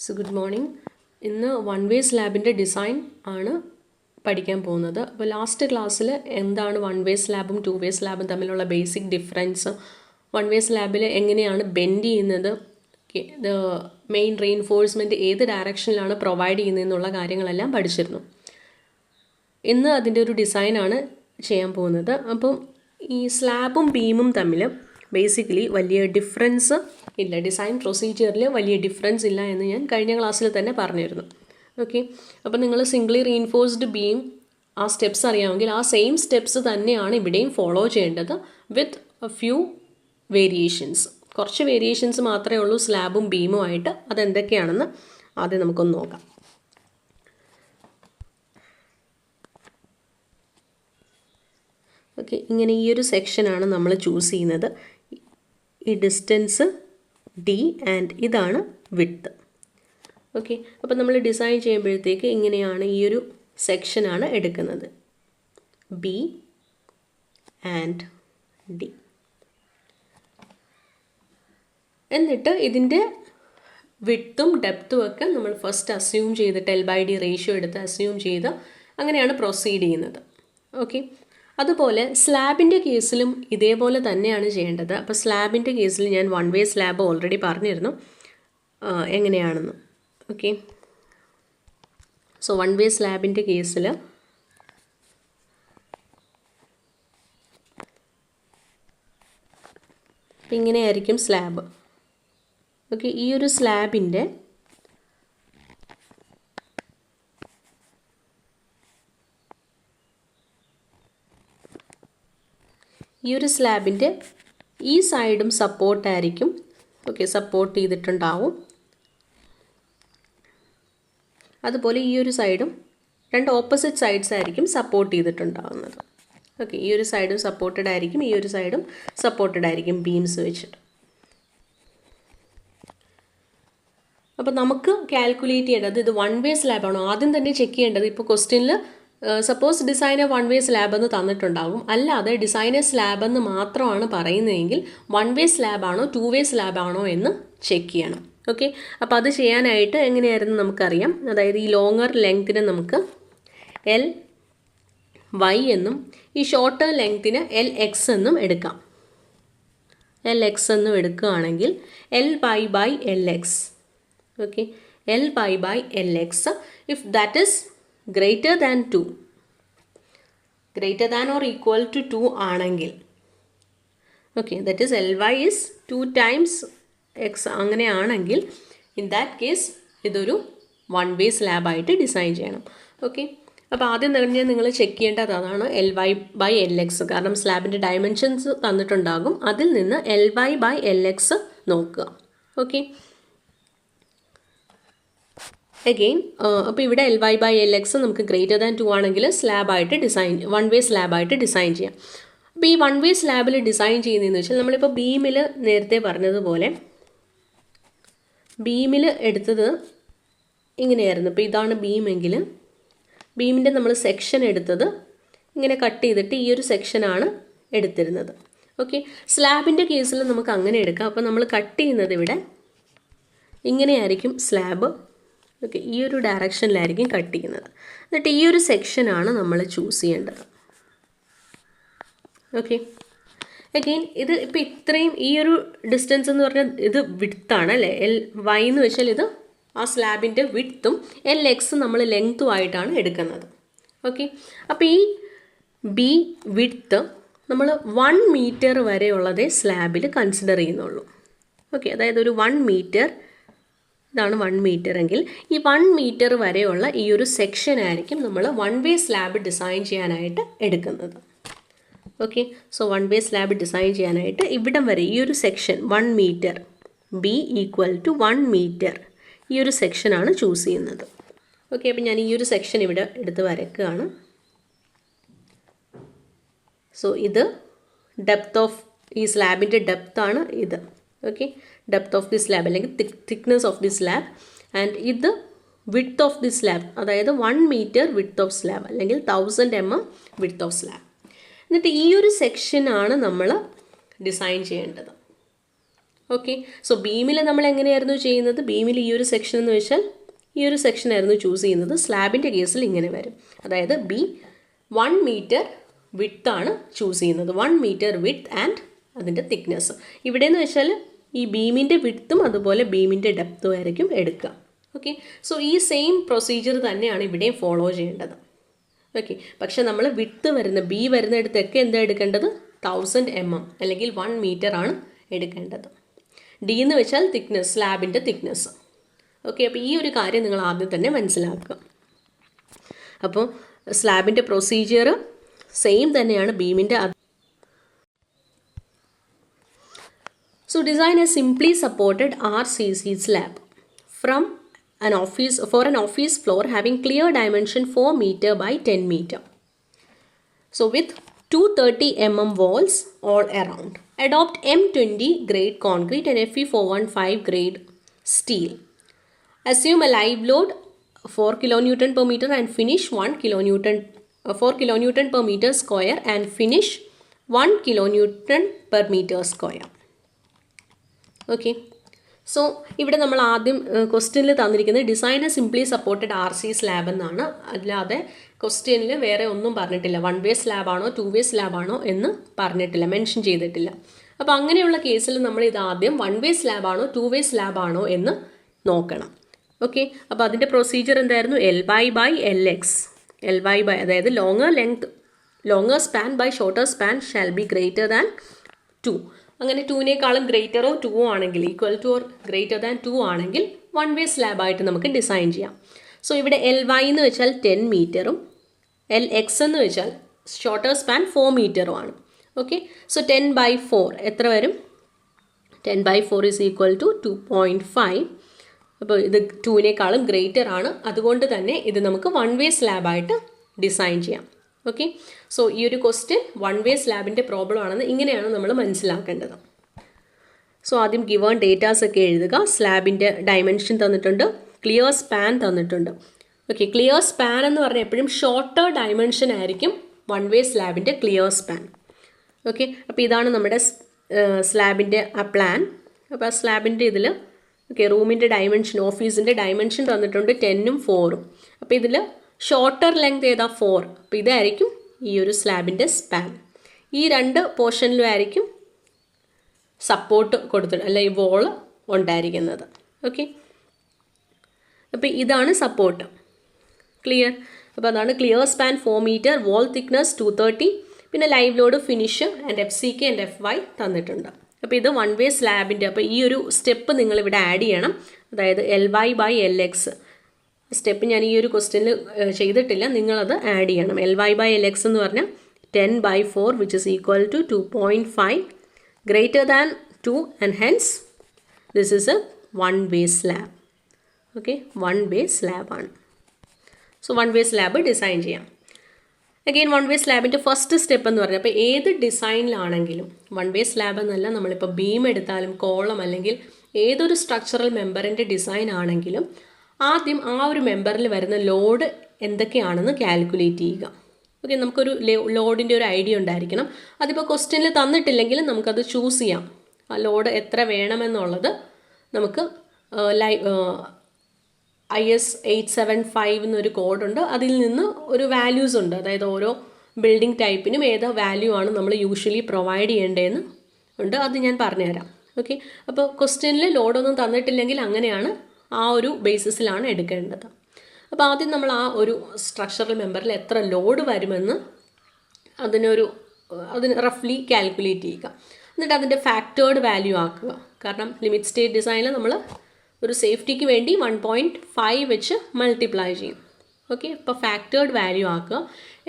So good morning. ഇന്ന് one way സ്ലാബിൻ്റെ design ആണ് പഠിക്കാൻ പോകുന്നത്. അപ്പോൾ ലാസ്റ്റ് ക്ലാസ്സിൽ എന്താണ് വൺ വേ സ്ലാബും ടു വേ സ്ലാബും തമ്മിലുള്ള ബേസിക് ഡിഫറൻസ്, വൺ വേ സ്ലാബിൽ എങ്ങനെയാണ് ബെൻഡ് ചെയ്യുന്നത്, മെയിൻ റീഇൻഫോഴ്സ്മെൻറ്റ് ഏത് ഡയറക്ഷനിലാണ് പ്രൊവൈഡ് ചെയ്യുന്നതെന്നുള്ള കാര്യങ്ങളെല്ലാം പഠിച്ചിരുന്നു. ഇന്ന് അതിൻ്റെ ഒരു ഡിസൈനാണ് ചെയ്യാൻ പോകുന്നത്. അപ്പം ഈ സ്ലാബും ബീമും തമ്മിൽ ബേസിക്കലി വലിയ ഡിഫറൻസ് ഇല്ല, ഡിസൈൻ പ്രൊസീജിയറിൽ വലിയ ഡിഫറൻസ് ഇല്ല എന്ന് ഞാൻ കഴിഞ്ഞ ക്ലാസ്സിൽ തന്നെ പറഞ്ഞിരുന്നു. ഓക്കെ, അപ്പോൾ നിങ്ങൾ സിംഗിളി റീഇൻഫോഴ്സ്ഡ് ബീം ആ സ്റ്റെപ്സ് അറിയാമെങ്കിൽ ആ സെയിം സ്റ്റെപ്സ് തന്നെയാണ് ഇവിടെയും ഫോളോ ചെയ്യേണ്ടത്, വിത്ത് എ ഫ്യൂ വേരിയേഷൻസ്. കുറച്ച് വേരിയേഷൻസ് മാത്രമേ ഉള്ളൂ സ്ലാബും ബീമുമായിട്ട്. അതെന്തൊക്കെയാണെന്ന് ആദ്യം നമുക്കൊന്ന് നോക്കാം. ഓക്കെ, ഇങ്ങനെ ഈ ഒരു സെക്ഷനാണ് നമ്മൾ ചൂസ് ചെയ്യുന്നത്. ഈ ഡിസ്റ്റൻസ് ഡി ആൻഡ് ഇതാണ് വിഡ്ത്ത്. ഓക്കെ, അപ്പോൾ നമ്മൾ ഡിസൈൻ ചെയ്യുമ്പോഴത്തേക്ക് ഇങ്ങനെയാണ് ഈ ഒരു സെക്ഷനാണ് എടുക്കുന്നത്, ബി ആൻഡ് ഡി. എന്നിട്ട് ഇതിൻ്റെ വിഡ്ത്തും ഡെപ്ത്തും ഒക്കെ നമ്മൾ ഫസ്റ്റ് അസ്യൂം ചെയ്തിട്ട് L/D റേഷ്യോ എടുത്ത് അസ്യൂം ചെയ്ത് അങ്ങനെയാണ് പ്രൊസീഡ് ചെയ്യുന്നത്. ഓക്കെ, അതുപോലെ സ്ലാബിൻ്റെ കേസിലും ഇതേപോലെ തന്നെയാണ് ചെയ്യേണ്ടത്. അപ്പോൾ സ്ലാബിൻ്റെ കേസിൽ ഞാൻ വൺ വേ സ്ലാബ് ഓൾറെഡി പറഞ്ഞിരുന്നു എങ്ങനെയാണെന്ന്. ഓക്കെ, സോ വൺ വേ സ്ലാബിൻ്റെ കേസിൽ ഇങ്ങനെയായിരിക്കും സ്ലാബ്. ഓക്കെ, ഈ ഒരു സ്ലാബിൻ്റെ ഈ സൈഡും സപ്പോർട്ടായിരിക്കും. ഓക്കെ, സപ്പോർട്ട് ചെയ്തിട്ടുണ്ടാവും. അതുപോലെ ഈ ഒരു സൈഡും രണ്ട് ഓപ്പോസിറ്റ് സൈഡ്സ് ആയിരിക്കും സപ്പോർട്ട് ചെയ്തിട്ടുണ്ടാകുന്നത്. ഓക്കെ, ഈ ഒരു സൈഡും സപ്പോർട്ടഡ് ആയിരിക്കും, ഈ ഒരു സൈഡും സപ്പോർട്ടഡ് ആയിരിക്കും ബീംസ് വെച്ചിട്ട്. അപ്പോൾ നമുക്ക് കാൽക്കുലേറ്റ് ചെയ്യേണ്ടത് ഇത് വൺ വേ സ്ലാബാണോ ആദ്യം തന്നെ ചെക്ക് ചെയ്യേണ്ടത്. ഇപ്പോൾ ക്വസ്റ്റ്യനിൽ suppose designer one way slab എന്ന് തന്നിട്ടുണ്ടാകും, അല്ലാതെ ഡിസൈനർ സ്ലാബ് എന്ന് മാത്രമാണ് പറയുന്നതെങ്കിൽ വൺ വേ സ്ലാബാണോ ടു വേ സ്ലാബാണോ എന്ന് ചെക്ക് ചെയ്യണം. ഓക്കെ, അപ്പോൾ അത് ചെയ്യാനായിട്ട് എങ്ങനെയായിരുന്നു നമുക്കറിയാം. അതായത് ഈ ലോങ്ങർ ലെങ്തിനെ നമുക്ക് LY എന്നും ഈ ഷോർട്ടർ ലെങ്തിന് LX എന്നും എടുക്കാം. LX എന്നും എടുക്കുകയാണെങ്കിൽ L/LX. Okay, L/LX if that is greater than 2, greater than or equal to 2 ആണെങ്കിൽ, okay, that is Ly is 2 times X അങ്ങനെയാണെങ്കിൽ ഇൻ ദാറ്റ് കേസ് ഇതൊരു വൺ വേ സ്ലാബായിട്ട് ഡിസൈൻ ചെയ്യണം. ഓക്കെ, അപ്പോൾ ആദ്യം തന്നെ നിങ്ങൾ ചെക്ക് ചെയ്യേണ്ടത് അതാണ് Ly/LX. കാരണം സ്ലാബിൻ്റെ ഡയമെൻഷൻസ് തന്നിട്ടുണ്ടാകും, അതിൽ നിന്ന് Ly/LX നോക്കുക. ഓക്കെ, അഗെയിൻ അപ്പോൾ ഇവിടെ Ly/LX നമുക്ക് ഗ്രേറ്റർ ദാൻ 2 ആണെങ്കിൽ സ്ലാബായിട്ട് വൺ വേ സ്ലാബായിട്ട് ഡിസൈൻ ചെയ്യാം. അപ്പോൾ ഈ വൺ വേ സ്ലാബിൽ ഡിസൈൻ ചെയ്യുന്നതെന്ന് വെച്ചാൽ നമ്മളിപ്പോൾ ബീമിൽ നേരത്തെ പറഞ്ഞതുപോലെ ബീമിൽ എടുത്തത് ഇങ്ങനെയായിരുന്നു. ഇപ്പോൾ ഇതാണ് ബീമെങ്കിൽ ബീമിൻ്റെ നമ്മൾ സെക്ഷൻ എടുത്തത് ഇങ്ങനെ കട്ട് ചെയ്തിട്ട് ഈ ഒരു സെക്ഷനാണ് എടുത്തിരുന്നത്. ഓക്കെ, സ്ലാബിൻ്റെ കേസിൽ നമുക്ക് അങ്ങനെ എടുക്കാം. അപ്പോൾ നമ്മൾ കട്ട് ചെയ്യുന്നത് ഇവിടെ ഇങ്ങനെയായിരിക്കും സ്ലാബ്. ഓക്കെ, ഈ ഒരു ഡയറക്ഷനിലായിരിക്കും കട്ട് ചെയ്യുന്നത്. എന്നിട്ട് ഈ ഒരു സെക്ഷനാണ് നമ്മൾ ചൂസ് ചെയ്യേണ്ടത്. ഓക്കെ, അഗെയിൻ ഇത് ഇപ്പോൾ ഇത്രയും ഈ ഒരു ഡിസ്റ്റൻസ് എന്ന് പറഞ്ഞാൽ ഇത് വിഡ്ത്താണ് അല്ലേ. Ly എന്ന് വെച്ചാൽ ഇത് ആ സ്ലാബിൻ്റെ വിഡ്ത്തും LX നമ്മൾ ലെങ്ത്തും ആയിട്ടാണ് എടുക്കുന്നത്. ഓക്കെ, അപ്പോൾ ഈ ബി വിഡ്ത്ത് നമ്മൾ 1 മീറ്റർ വരെയുള്ളതേ സ്ലാബിൽ കൺസിഡർ ചെയ്യുന്നുള്ളൂ. ഓക്കെ, അതായത് ഒരു 1 മീറ്റർ, ഇതാണ് 1 മീറ്റർ എങ്കിൽ ഈ 1 മീറ്റർ വരെയുള്ള ഈ ഒരു സെക്ഷൻ ആയിരിക്കും നമ്മൾ വൺ വേ സ്ലാബ് ഡിസൈൻ ചെയ്യാനായിട്ട് എടുക്കുന്നത്. Okay, so one way slab design ചെയ്യാനായിട്ട് ഇവിടം വരെ ഈ ഒരു സെക്ഷൻ 1 മീറ്റർ, B = 1 മീറ്റർ, ഈ ഒരു സെക്ഷനാണ് ചൂസ് ചെയ്യുന്നത്. ഓക്കെ, അപ്പോൾ ഞാൻ ഈ ഒരു സെക്ഷൻ ഇവിടെ എടുത്ത് വരയ്ക്കുകയാണ്. സോ ഇത് ഡെപ്ത് ഓഫ് ഈ സ്ലാബിൻ്റെ ഡെപ്താണ് ഇത്. Okay, depth of the slab അല്ലെങ്കിൽ thickness of the slab. And ഇത് വിഡ്ത്ത് ഓഫ് ദി സ്ലാബ്, അതായത് 1 മീറ്റർ വിഡ്ത്ത് ഓഫ് സ്ലാബ് അല്ലെങ്കിൽ 1000 mm വിഡ്ത്ത് ഓഫ് സ്ലാബ്. എന്നിട്ട് ഈ ഒരു സെക്ഷനാണ് നമ്മൾ ഡിസൈൻ ചെയ്യേണ്ടത്. ഓക്കെ, സോ ബീമിൽ നമ്മൾ എങ്ങനെയായിരുന്നു ചെയ്യുന്നത്? ബീമിൽ ഈ ഒരു സെക്ഷൻ എന്ന് വെച്ചാൽ ഈ ഒരു സെക്ഷനായിരുന്നു ചൂസ് ചെയ്യുന്നത്. സ്ലാബിൻ്റെ കേസിൽ ഇങ്ങനെ വരും. അതായത് ബി 1 മീറ്റർ വിഡ്ത്താണ് ചൂസ് ചെയ്യുന്നത്. 1 മീറ്റർ വിഡ്ത്ത് ആൻഡ് അതിൻ്റെ തിക്നെസ്. ഇവിടെ എന്ന് വെച്ചാൽ ഈ ബീമിൻ്റെ വിഡ്ത്തും അതുപോലെ ബീമിൻ്റെ ഡെപ്തും ആയിരിക്കും എടുക്കുക. ഓക്കെ, സോ ഈ സെയിം പ്രൊസീജിയർ തന്നെയാണ് ഇവിടെയും ഫോളോ ചെയ്യേണ്ടത്. ഓക്കെ, പക്ഷെ നമ്മൾ വിഡ്ത്ത് വരുന്ന ബി വരുന്നിടത്തൊക്കെ എന്താ എടുക്കേണ്ടത്? 1000 mm അല്ലെങ്കിൽ 1 മീറ്റർ ആണ് എടുക്കേണ്ടത്. ഡി എന്ന് വെച്ചാൽ തിക്നെസ്, സ്ലാബിൻ്റെ തിക്നെസ്. ഓക്കെ, അപ്പോൾ ഈ ഒരു കാര്യം നിങ്ങൾ ആദ്യം തന്നെ മനസ്സിലാക്കുക. അപ്പോൾ സ്ലാബിൻ്റെ പ്രൊസീജിയർ സെയിം തന്നെയാണ് ബീമിൻ്റെ. So design a simply supported RCC slab for an office floor having clear dimension 4 meter by 10 meter. So with 230 mm walls all around. Adopt M20 grade concrete and Fe415 grade steel. Assume a live load 4 kN per meter and finish 4 kN per meter square and finish 1 kN per meter square. Okay, so ഇവിടെ നമ്മൾ ആദ്യം ക്വസ്റ്റ്യനിൽ തന്നിരിക്കുന്നത് design A simply supported RC slab എന്നാണ്. അല്ലാതെ ക്വസ്റ്റ്യനിൽ വേറെ ഒന്നും പറഞ്ഞിട്ടില്ല. 1 വേ സ്ലാബാണോ 2 വേ സ്ലാബാണോ എന്ന് പറഞ്ഞിട്ടില്ല, മെൻഷൻ ചെയ്തിട്ടില്ല. അപ്പോൾ അങ്ങനെയുള്ള കേസിൽ നമ്മൾ ഇത് ആദ്യം 1 വേ സ്ലാബാണോ 2 വേ സ്ലാബാണോ എന്ന് നോക്കണം. ഓക്കെ, അപ്പോൾ അതിൻ്റെ പ്രൊസീജിയർ എന്തായിരുന്നു? LY/LX. LY by അതായത് longer span by shorter span shall be greater than 2. അങ്ങനെ 2നേക്കാളും ഗ്രേറ്ററോ 2 ആണെങ്കിൽ, equal to or greater than 2 ആണെങ്കിൽ 1 വേ സ്ലാബായിട്ട് നമുക്ക് ഡിസൈൻ ചെയ്യാം. സോ ഇവിടെ LY എന്ന് വെച്ചാൽ 10 മീറ്ററും LX എന്ന് വെച്ചാൽ ഷോർട്ടർ സ്പാൻ 4 മീറ്ററും ആണ്. ഓക്കെ, സോ 10/4 എത്ര വരും? 10/4 ഈസ് ഈക്വൽ ടു 2.5. അപ്പോൾ ഇത് 2നേക്കാളും ഗ്രേറ്റർ ആണ്. അതുകൊണ്ട് തന്നെ ഇത് നമുക്ക് 1 വേ സ്ലാബായിട്ട് ഡിസൈൻ ചെയ്യാം. ഓക്കെ, സോ ഈ ഒരു ക്വസ്റ്റ്യൻ 1 വേ സ്ലാബിൻ്റെ പ്രോബ്ലം ആണെന്ന് ഇങ്ങനെയാണ് നമ്മൾ മനസ്സിലാക്കേണ്ടത്. സോ ആദ്യം ഗിവൺ ഡേറ്റാസ് ഒക്കെ എഴുതുക. സ്ലാബിൻ്റെ ഡയമെൻഷൻ തന്നിട്ടുണ്ട്, ക്ലിയർ സ്പാൻ തന്നിട്ടുണ്ട്. ഓക്കെ, ക്ലിയർ സ്പാൻ എന്ന് പറഞ്ഞാൽ എപ്പോഴും ഷോർട്ടർ ഡയമെൻഷൻ ആയിരിക്കും 1 വേ സ്ലാബിൻ്റെ ക്ലിയർ സ്പാൻ. ഓക്കെ, അപ്പോൾ ഇതാണ് നമ്മുടെ സ്ലാബിൻ്റെ ആ പ്ലാൻ. അപ്പോൾ ആ സ്ലാബിൻ്റെ ഇതിൽ റൂമിൻ്റെ ഡയമെൻഷൻ, ഓഫീസിൻ്റെ ഡയമെൻഷൻ തന്നിട്ടുണ്ട് 10ഉം 4ഉം. അപ്പോൾ ഇതിൽ ഷോർട്ടർ ലെങ്ത് ഏതാ? 4. അപ്പോൾ ഇതായിരിക്കും ഈ ഒരു സ്ലാബിൻ്റെ സ്പാൻ. ഈ 2 പോർഷനിലും ആയിരിക്കും സപ്പോർട്ട് കൊടുത്തിട്ട് അല്ല ഈ വോള് ഉണ്ടായിരിക്കുന്നത്. ഓക്കെ, അപ്പോൾ ഇതാണ് സപ്പോർട്ട്. ക്ലിയർ? അപ്പോൾ അതാണ് clear span 4 metre, wall thickness 230, പിന്നെ live load, finish and FCK and FY തന്നിട്ടുണ്ട്. അപ്പോൾ ഇത് 1 വേ സ്ലാബിൻ്റെ. അപ്പോൾ ഈ ഒരു സ്റ്റെപ്പ് നിങ്ങളിവിടെ ആഡ് ചെയ്യണം. അതായത് LY/LX സ്റ്റെപ്പ് ഞാൻ ഈ ഒരു ക്വസ്റ്റ്യനിൽ ചെയ്തിട്ടില്ല, നിങ്ങളത് ആഡ് ചെയ്യണം. LY/LX എന്ന് പറഞ്ഞാൽ 10/4 which is equal to 2.5 greater than 2 and hence this is a 1 way slab. Okay, 1 way സ്ലാബാണ്. സോ 1 വേ സ്ലാബ് ഡിസൈൻ ചെയ്യാം. അഗെയിൻ 1 വേ സ്ലാബിൻ്റെ ഫസ്റ്റ് സ്റ്റെപ്പ് എന്ന് പറഞ്ഞാൽ, അപ്പോൾ ഏത് ഡിസൈനിലാണെങ്കിലും 1 വേ സ്ലാബ് എന്നല്ല, നമ്മളിപ്പോൾ ബീം എടുത്താലും കോളം അല്ലെങ്കിൽ ഏതൊരു സ്ട്രക്ചറൽ മെമ്പറിൻ്റെ ഡിസൈൻ ആണെങ്കിലും ആദ്യം ആ ഒരു മെമ്പറിൽ വരുന്ന ലോഡ് എന്തൊക്കെയാണെന്ന് കാൽക്കുലേറ്റ് ചെയ്യുക. ഓക്കെ, നമുക്കൊരു ലോഡിൻ്റെ ഒരു ഐഡിയ ഉണ്ടായിരിക്കണം. അതിപ്പോൾ ക്വസ്റ്റ്യനിൽ തന്നിട്ടില്ലെങ്കിലും നമുക്കത് ചൂസ് ചെയ്യാം. ആ ലോഡ് എത്ര വേണമെന്നുള്ളത് നമുക്ക് IS 875 എന്നൊരു കോഡുണ്ട്. അതിൽ നിന്ന് ഒരു വാല്യൂസ് ഉണ്ട്. അതായത് ഓരോ ബിൽഡിംഗ് ടൈപ്പിനും ഏത് വാല്യൂ ആണ് നമ്മൾ യൂഷ്വലി പ്രൊവൈഡ് ചെയ്യേണ്ടതെന്ന് ഉണ്ട്. അത് ഞാൻ പറഞ്ഞുതരാം. ഓക്കെ, അപ്പോൾ ക്വസ്റ്റ്യനിൽ ലോഡൊന്നും തന്നിട്ടില്ലെങ്കിൽ അങ്ങനെയാണ്, ആ ഒരു ബേസിസിലാണ് എടുക്കേണ്ടത്. അപ്പോൾ ആദ്യം നമ്മൾ ആ ഒരു സ്ട്രക്ചറൽ മെമ്പറിൽ എത്ര ലോഡ് വരുമെന്ന് അതിന് റഫ്ലി കാൽക്കുലേറ്റ് ചെയ്യുക. എന്നിട്ട് അതിൻ്റെ ഫാക്ടേർഡ് വാല്യൂ ആക്കുക. കാരണം ലിമിറ്റ് സ്റ്റേറ്റ് ഡിസൈനിൽ നമ്മൾ ഒരു സേഫ്റ്റിക്ക് വേണ്ടി 1.5 വെച്ച് മൾട്ടിപ്ലൈ ചെയ്യും. ഓക്കെ, അപ്പോൾ ഫാക്ടേർഡ് വാല്യൂ ആക്കുക.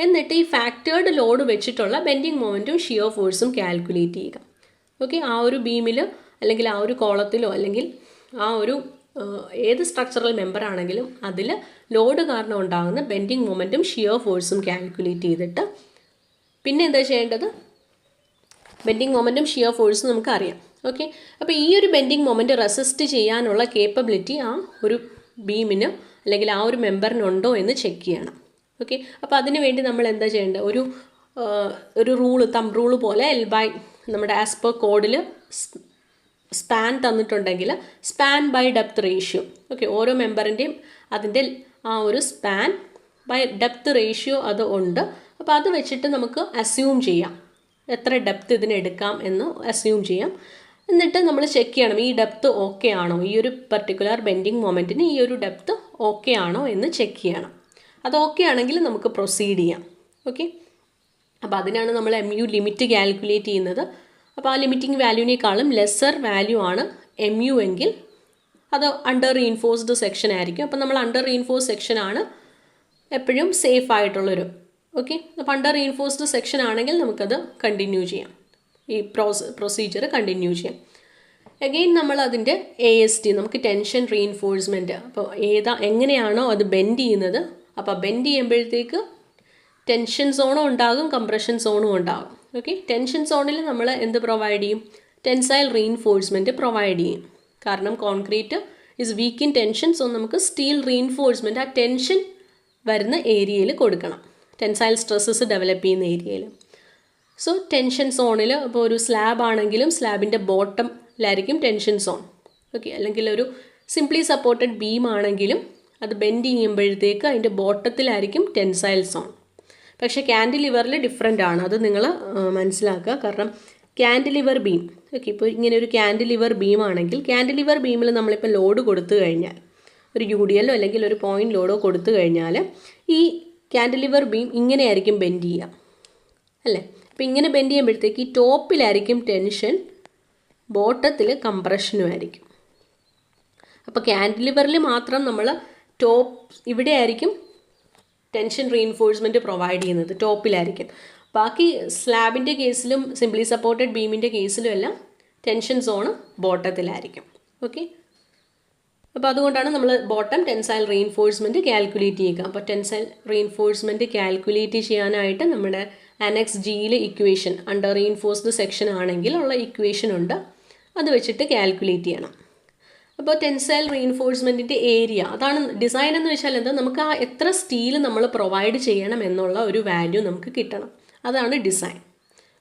എന്നിട്ട് ഈ ഫാക്ടേർഡ് ലോഡ് വെച്ചിട്ടുള്ള ബെൻഡിങ് മൊമെൻറ്റും ഷിയർ ഫോഴ്സും കാൽക്കുലേറ്റ് ചെയ്യുക. ഓക്കെ, ആ ഒരു ബീമിൽ അല്ലെങ്കിൽ ആ ഒരു കോളത്തിലോ അല്ലെങ്കിൽ ആ ഒരു ഏത് സ്ട്രക്ചറൽ മെമ്പർ ആണെങ്കിലും അതിൽ ലോഡ് കാരണം ഉണ്ടാകുന്ന ബെൻഡിങ് മൊമെൻറ്റും ഷിയർ ഫോഴ്സും കാൽക്കുലേറ്റ് ചെയ്തിട്ട് പിന്നെ എന്താ ചെയ്യേണ്ടത്? ബെൻഡിങ് മൊമെൻറ്റും ഷിയർ ഫോഴ്സും നമുക്കറിയാം. ഓക്കെ, അപ്പോൾ ഈ ഒരു ബെൻഡിങ് മൊമെൻറ്റ് റെസിസ്റ്റ് ചെയ്യാനുള്ള കേപ്പബിലിറ്റി ആ ഒരു ബീമിന് അല്ലെങ്കിൽ ആ ഒരു മെമ്പറിനുണ്ടോ എന്ന് ചെക്ക് ചെയ്യണം. ഓക്കെ, അപ്പോൾ അതിന് വേണ്ടി നമ്മൾ എന്താ ചെയ്യേണ്ടത്? ഒരു തമ്പ് റൂള് പോലെ നമ്മുടെ ആസ് പെർ കോഡിൽ സ്പാൻ തന്നിട്ടുണ്ടെങ്കിൽ span by depth ratio, okay, ഓരോ മെമ്പറിൻ്റെയും അതിൻ്റെ ആ ഒരു സ്പാൻ ബൈ ഡെപ്ത് റേഷ്യോ അത് ഉണ്ട്. അപ്പോൾ അത് വെച്ചിട്ട് നമുക്ക് അസ്യൂം ചെയ്യാം എത്ര ഡെപ്ത് ഇതിന് എടുക്കാം എന്ന് അസ്യൂം ചെയ്യാം. എന്നിട്ട് നമ്മൾ ചെക്ക് ചെയ്യണം ഈ ഡെപ്ത് ഓക്കെ ആണോ, ഈ ഒരു പർട്ടിക്കുലർ ബെൻഡിങ് മൊമെൻറ്റിന് ഈ ഒരു ഡെപ്ത് ഓക്കെ ആണോ എന്ന് ചെക്ക് ചെയ്യണം. അത് ഓക്കെ ആണെങ്കിൽ നമുക്ക് പ്രൊസീഡ് ചെയ്യാം. ഓക്കെ, അപ്പോൾ അതിനാണ് നമ്മൾ MU ലിമിറ്റ് കാൽക്കുലേറ്റ് ചെയ്യുന്നത്. അപ്പോൾ ആ ലിമിറ്റിംഗ് വാല്യൂവിനേക്കാളും ലെസ്സർ വാല്യൂ ആണ് MU എങ്കിൽ അത് അണ്ടർ റീഇൻഫോഴ്സ്ഡ് സെക്ഷൻ ആയിരിക്കും. അപ്പോൾ നമ്മൾ അണ്ടർ റീഇൻഫോഴ്സ്ഡ് സെക്ഷൻ ആണ് എപ്പോഴും സേഫ് ആയിട്ടുള്ളൊരു. ഓക്കെ, അപ്പോൾ അണ്ടർ റീഇൻഫോഴ്സ്ഡ് സെക്ഷൻ ആണെങ്കിൽ നമുക്കത് കണ്ടിന്യൂ ചെയ്യാം, ഈ പ്രൊസീജിയർ കണ്ടിന്യൂ ചെയ്യാം. അഗെയിൻ നമ്മൾ അതിൻ്റെ AST, നമുക്ക് ടെൻഷൻ റീഇൻഫോഴ്സ്മെൻറ്റ്, അപ്പോൾ എങ്ങനെയാണോ അത് ബെൻഡ് ചെയ്യുന്നത്, അപ്പോൾ ബെൻഡ് ചെയ്യുമ്പോഴത്തേക്ക് ടെൻഷൻ സോണും ഉണ്ടാകും, കംപ്രഷൻ സോണും ഉണ്ടാകും. ഓക്കെ, ടെൻഷൻ സോണിൽ നമ്മൾ എന്ത് പ്രൊവൈഡ് ചെയ്യും, ടെൻസൈൽ റീഇൻഫോഴ്സ്മെൻറ്റ് പ്രൊവൈഡ് ചെയ്യും. കാരണം concrete is weak in tension, so നമുക്ക് സ്റ്റീൽ റീഇൻഫോഴ്സ്മെൻറ്റ് ആ ടെൻഷൻ വരുന്ന ഏരിയയിൽ കൊടുക്കണം, ടെൻസൈൽ സ്ട്രെസ്സസ് ഡെവലപ്പ് ചെയ്യുന്ന ഏരിയയിൽ. സോ ടെൻഷൻ സോണിൽ ഇപ്പോൾ ഒരു സ്ലാബ് ആണെങ്കിലും സ്ലാബിൻ്റെ ബോട്ടമിലായിരിക്കും ടെൻഷൻ സോൺ. ഓക്കെ, അല്ലെങ്കിൽ ഒരു സിംപ്ലി സപ്പോർട്ടഡ് ബീം ആണെങ്കിലും അത് ബെൻഡ് ചെയ്യുമ്പോഴത്തേക്ക് അതിൻ്റെ ബോട്ടത്തിലായിരിക്കും ടെൻസൈൽ സോൺ. പക്ഷേ ക്യാൻഡിലിവറിൽ ഡിഫറെൻ്റ് ആണ്, അത് നിങ്ങൾ മനസ്സിലാക്കുക. കാരണം ക്യാൻഡിലിവർ ബീം, ഓക്കെ, ഇപ്പോൾ ഇങ്ങനെ ഒരു ക്യാൻഡിലിവർ ബീം ആണെങ്കിൽ ക്യാൻഡിലിവർ ബീമിൽ നമ്മളിപ്പോൾ ലോഡ് കൊടുത്തു കഴിഞ്ഞാൽ, ഒരു UDL അല്ലെങ്കിൽ ഒരു പോയിന്റ് ലോഡോ കൊടുത്തു കഴിഞ്ഞാൽ ഈ ക്യാൻഡിലിവർ ബീം ഇങ്ങനെയായിരിക്കും ബെൻഡ് ചെയ്യുക, അല്ലേ? അപ്പോൾ ഇങ്ങനെ ബെൻഡ് ചെയ്യുമ്പോഴത്തേക്ക് ഈ ടോപ്പിലായിരിക്കും ടെൻഷൻ, ബോട്ടത്തിൽ കംപ്രഷനും ആയിരിക്കും. അപ്പോൾ ക്യാൻഡിലിവറിൽ മാത്രം നമ്മൾ ഇവിടെ ആയിരിക്കും ടെൻഷൻ റീഇൻഫോഴ്സ്മെൻറ്റ് പ്രൊവൈഡ് ചെയ്യുന്നത്, ടോപ്പിലായിരിക്കും. ബാക്കി സ്ലാബിൻ്റെ കേസിലും സിംപ്ലി സപ്പോർട്ടഡ് ബീമിൻ്റെ കേസിലും എല്ലാം ടെൻഷൻ സോണ് ബോട്ടത്തിലായിരിക്കും. ഓക്കെ, അപ്പോൾ അതുകൊണ്ടാണ് നമ്മൾ ബോട്ടം ടെൻസൈൽ റീഇൻഫോഴ്സ്മെൻറ്റ് കാൽക്കുലേറ്റ് ചെയ്യുക. അപ്പോൾ ടെൻസൈൽ റീഇൻഫോഴ്സ്മെൻറ്റ് കാൽക്കുലേറ്റ് ചെയ്യാനായിട്ട് നമ്മുടെ അനെക്സ് ജിയിൽ ഇക്വേഷൻ, അണ്ടർ റീഇൻഫോഴ്സ്ഡ് സെക്ഷൻ ആണെങ്കിൽ ഉള്ള ഇക്വേഷൻ ഉണ്ട്, അത് വെച്ചിട്ട് കാൽക്കുലേറ്റ് ചെയ്യണം. അപ്പോൾ ടെൻസൈൽ റീഇൻഫോഴ്സ്മെൻറ്റിൻ്റെ ഏരിയ, അതാണ് ഡിസൈൻ എന്ന് വെച്ചാൽ എന്താ, നമുക്ക് ആ എത്ര സ്റ്റീൽ നമ്മൾ പ്രൊവൈഡ് ചെയ്യണം എന്നുള്ള ഒരു വാല്യൂ നമുക്ക് കിട്ടണം, അതാണ് ഡിസൈൻ.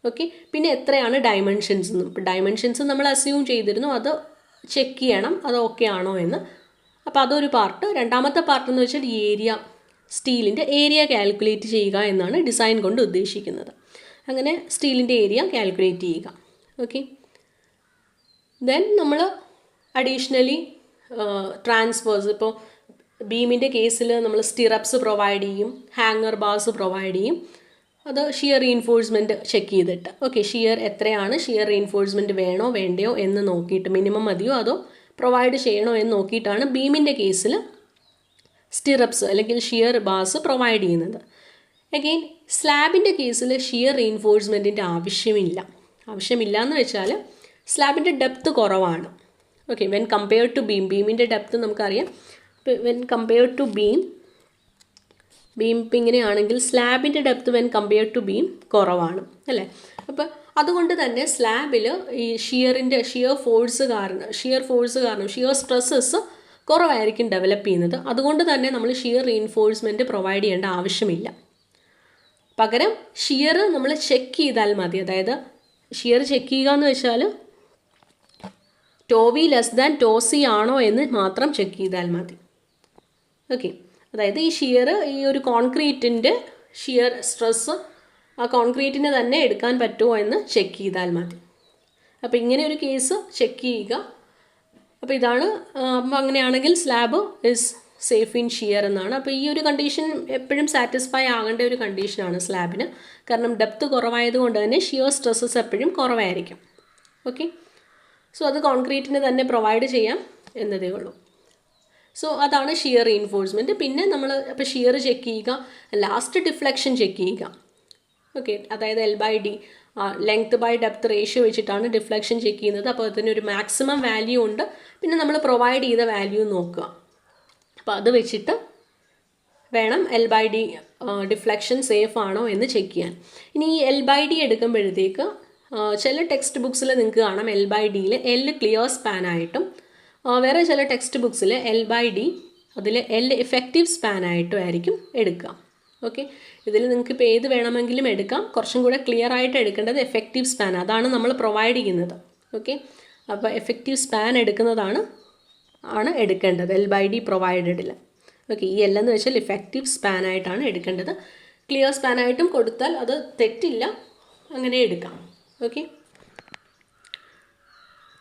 ഓക്കെ, പിന്നെ എത്രയാണ് ഡയമെൻഷൻസ് എന്നും, ഇപ്പോൾ ഡയമെൻഷൻസ് നമ്മൾ അസ്യൂം ചെയ്തിരുന്നു, അത് ചെക്ക് ചെയ്യണം അത് ഓക്കെ ആണോ എന്ന്. അപ്പോൾ അതൊരു പാർട്ട്. രണ്ടാമത്തെ പാർട്ട് എന്ന് വെച്ചാൽ ഏരിയ, സ്റ്റീലിൻ്റെ ഏരിയ കാൽക്കുലേറ്റ് ചെയ്യുക എന്നാണ് ഡിസൈൻ കൊണ്ട് ഉദ്ദേശിക്കുന്നത്. അങ്ങനെ സ്റ്റീലിൻ്റെ ഏരിയ കാൽക്കുലേറ്റ് ചെയ്യുക. ഓക്കെ, ദെൻ നമ്മൾ അഡീഷണലി ട്രാൻസ്ഫേഴ്സ്, ഇപ്പോൾ ബീമിൻ്റെ കേസിൽ നമ്മൾ സ്റ്റിറപ്സ് പ്രൊവൈഡ് ചെയ്യും, ഹാങ്ങർ ബാർസ് പ്രൊവൈഡ് ചെയ്യും. അത് ഷിയർ റീഇൻഫോഴ്സ്മെൻറ്റ് ചെക്ക് ചെയ്തിട്ട്, ഓക്കെ, ഷിയർ എത്രയാണ്, ഷിയർ റീഇൻഫോഴ്സ്മെൻറ്റ് വേണോ വേണ്ടയോ എന്ന് നോക്കിയിട്ട്, മിനിമം മതിയോ അതോ പ്രൊവൈഡ് ചെയ്യണോ എന്ന് നോക്കിയിട്ടാണ് ബീമിൻ്റെ കേസിൽ സ്റ്റിറപ്സ് അല്ലെങ്കിൽ ഷിയർ ബാർസ് പ്രൊവൈഡ് ചെയ്യുന്നത്. അഗെയിൻ സ്ലാബിൻ്റെ കേസിൽ ഷിയർ റീഇൻഫോഴ്സ്മെൻറ്റിൻ്റെ ആവശ്യമില്ല എന്ന് വെച്ചാൽ സ്ലാബിൻ്റെ ഡെപ്ത് കുറവാണ്. ഓക്കെ, വെൻ കമ്പയർഡ് ടു ബീമിൻ്റെ ഡെപ്ത് നമുക്കറിയാം. വെൻ കമ്പയർഡ് ടു ബീം ഇപ്പം ഇങ്ങനെയാണെങ്കിൽ സ്ലാബിൻ്റെ depth when compared to beam കുറവാണ്, അല്ലേ? അപ്പോൾ അതുകൊണ്ട് തന്നെ സ്ലാബിൽ ഈ ഷിയർ ഫോഴ്സ് കാരണം ഷിയർ സ്ട്രെസ്സസ് കുറവായിരിക്കും ഡെവലപ്പ് ചെയ്യുന്നത്. അതുകൊണ്ട് തന്നെ നമ്മൾ ഷിയർ റീഇൻഫോഴ്സ്മെൻറ്റ് പ്രൊവൈഡ് ചെയ്യേണ്ട ആവശ്യമില്ല. പകരം ഷിയർ നമ്മൾ ചെക്ക് ചെയ്താൽ മതി. അതായത് ഷിയർ ചെക്ക് ചെയ്യുക എന്ന് വെച്ചാൽ ടോവി ലെസ് ദാൻ ടോസി ആണോ എന്ന് മാത്രം ചെക്ക് ചെയ്താൽ മതി. ഓക്കെ, അതായത് ഈ ഷിയർ, ഈ ഒരു കോൺക്രീറ്റിൻ്റെ ഷിയർ സ്ട്രെസ്സ് ആ കോൺക്രീറ്റിന് തന്നെ എടുക്കാൻ പറ്റുമോ എന്ന് ചെക്ക് ചെയ്താൽ മതി. അപ്പോൾ ഇങ്ങനെ ഒരു കേസ് ചെക്ക് ചെയ്യുക. അപ്പോൾ ഇതാണ്. അപ്പോൾ അങ്ങനെയാണെങ്കിൽ slab is safe in shear എന്നാണ്. അപ്പോൾ ഈ ഒരു കണ്ടീഷൻ എപ്പോഴും സാറ്റിസ്ഫൈ ആകേണ്ട ഒരു കണ്ടീഷനാണ് സ്ലാബിന്. കാരണം ഡെപ്ത് കുറവായതുകൊണ്ട് തന്നെ ഷിയർ സ്ട്രെസ്സസ് എപ്പോഴും കുറവായിരിക്കും. ഓക്കെ, സോ അത് കോൺക്രീറ്റിന് തന്നെ പ്രൊവൈഡ് ചെയ്യാം എന്നതേ ഉള്ളൂ. സോ അതാണ് ഷിയർ റീഇൻഫോഴ്സ്മെൻറ്റ്. പിന്നെ നമ്മൾ ഇപ്പോൾ ഷിയർ ചെക്ക് ചെയ്യുക, ലാസ്റ്റ് ഡിഫ്ലക്ഷൻ ചെക്ക് ചെയ്യുക. ഓക്കെ, അതായത് L/D length by depth ratio വെച്ചിട്ടാണ് ഡിഫ്ലക്ഷൻ ചെക്ക് ചെയ്യുന്നത്. അപ്പോൾ അതിനൊരു മാക്സിമം വാല്യൂ ഉണ്ട്, പിന്നെ നമ്മൾ പ്രൊവൈഡ് ചെയ്ത വാല്യൂ നോക്കുക. അപ്പോൾ അത് വെച്ചിട്ട് വേണം L/D ഡിഫ്ലക്ഷൻ സേഫ് ആണോ എന്ന് ചെക്ക് ചെയ്യാൻ. ഇനി ഈ L/D എടുക്കുമ്പോഴത്തേക്ക് ചില ടെക്സ്റ്റ് ബുക്സിൽ നിങ്ങൾക്ക് കാണാം L/Dയിൽ L ക്ലിയർ സ്പാൻ ആയിട്ടും വേറെ ചില ടെക്സ്റ്റ് ബുക്സിൽ L/D അതിൽ L എഫക്റ്റീവ് സ്പാൻ ആയിട്ടും ആയിരിക്കും എടുക്കുക. ഓക്കെ, ഇതിൽ നിങ്ങൾക്ക് ഇപ്പോൾ ഏത് വേണമെങ്കിലും എടുക്കാം. കുറച്ചും കൂടെ ക്ലിയർ ആയിട്ട് എടുക്കേണ്ടത് എഫക്റ്റീവ് സ്പാൻ, അതാണ് നമ്മൾ പ്രൊവൈഡ് ചെയ്യുന്നത്. ഓക്കെ, അപ്പോൾ എഫക്റ്റീവ് സ്പാൻ എടുക്കുന്നതാണ് എടുക്കേണ്ടത് L/D പ്രൊവൈഡഡിൽ. ഓക്കെ, ഈ L എന്ന് വെച്ചാൽ ഇഫക്റ്റീവ് സ്പാനായിട്ടാണ് എടുക്കേണ്ടത്. ക്ലിയർ സ്പാനായിട്ടും കൊടുത്താൽ അത് തെറ്റില്ല, അങ്ങനെ എടുക്കാം. ഓക്കെ,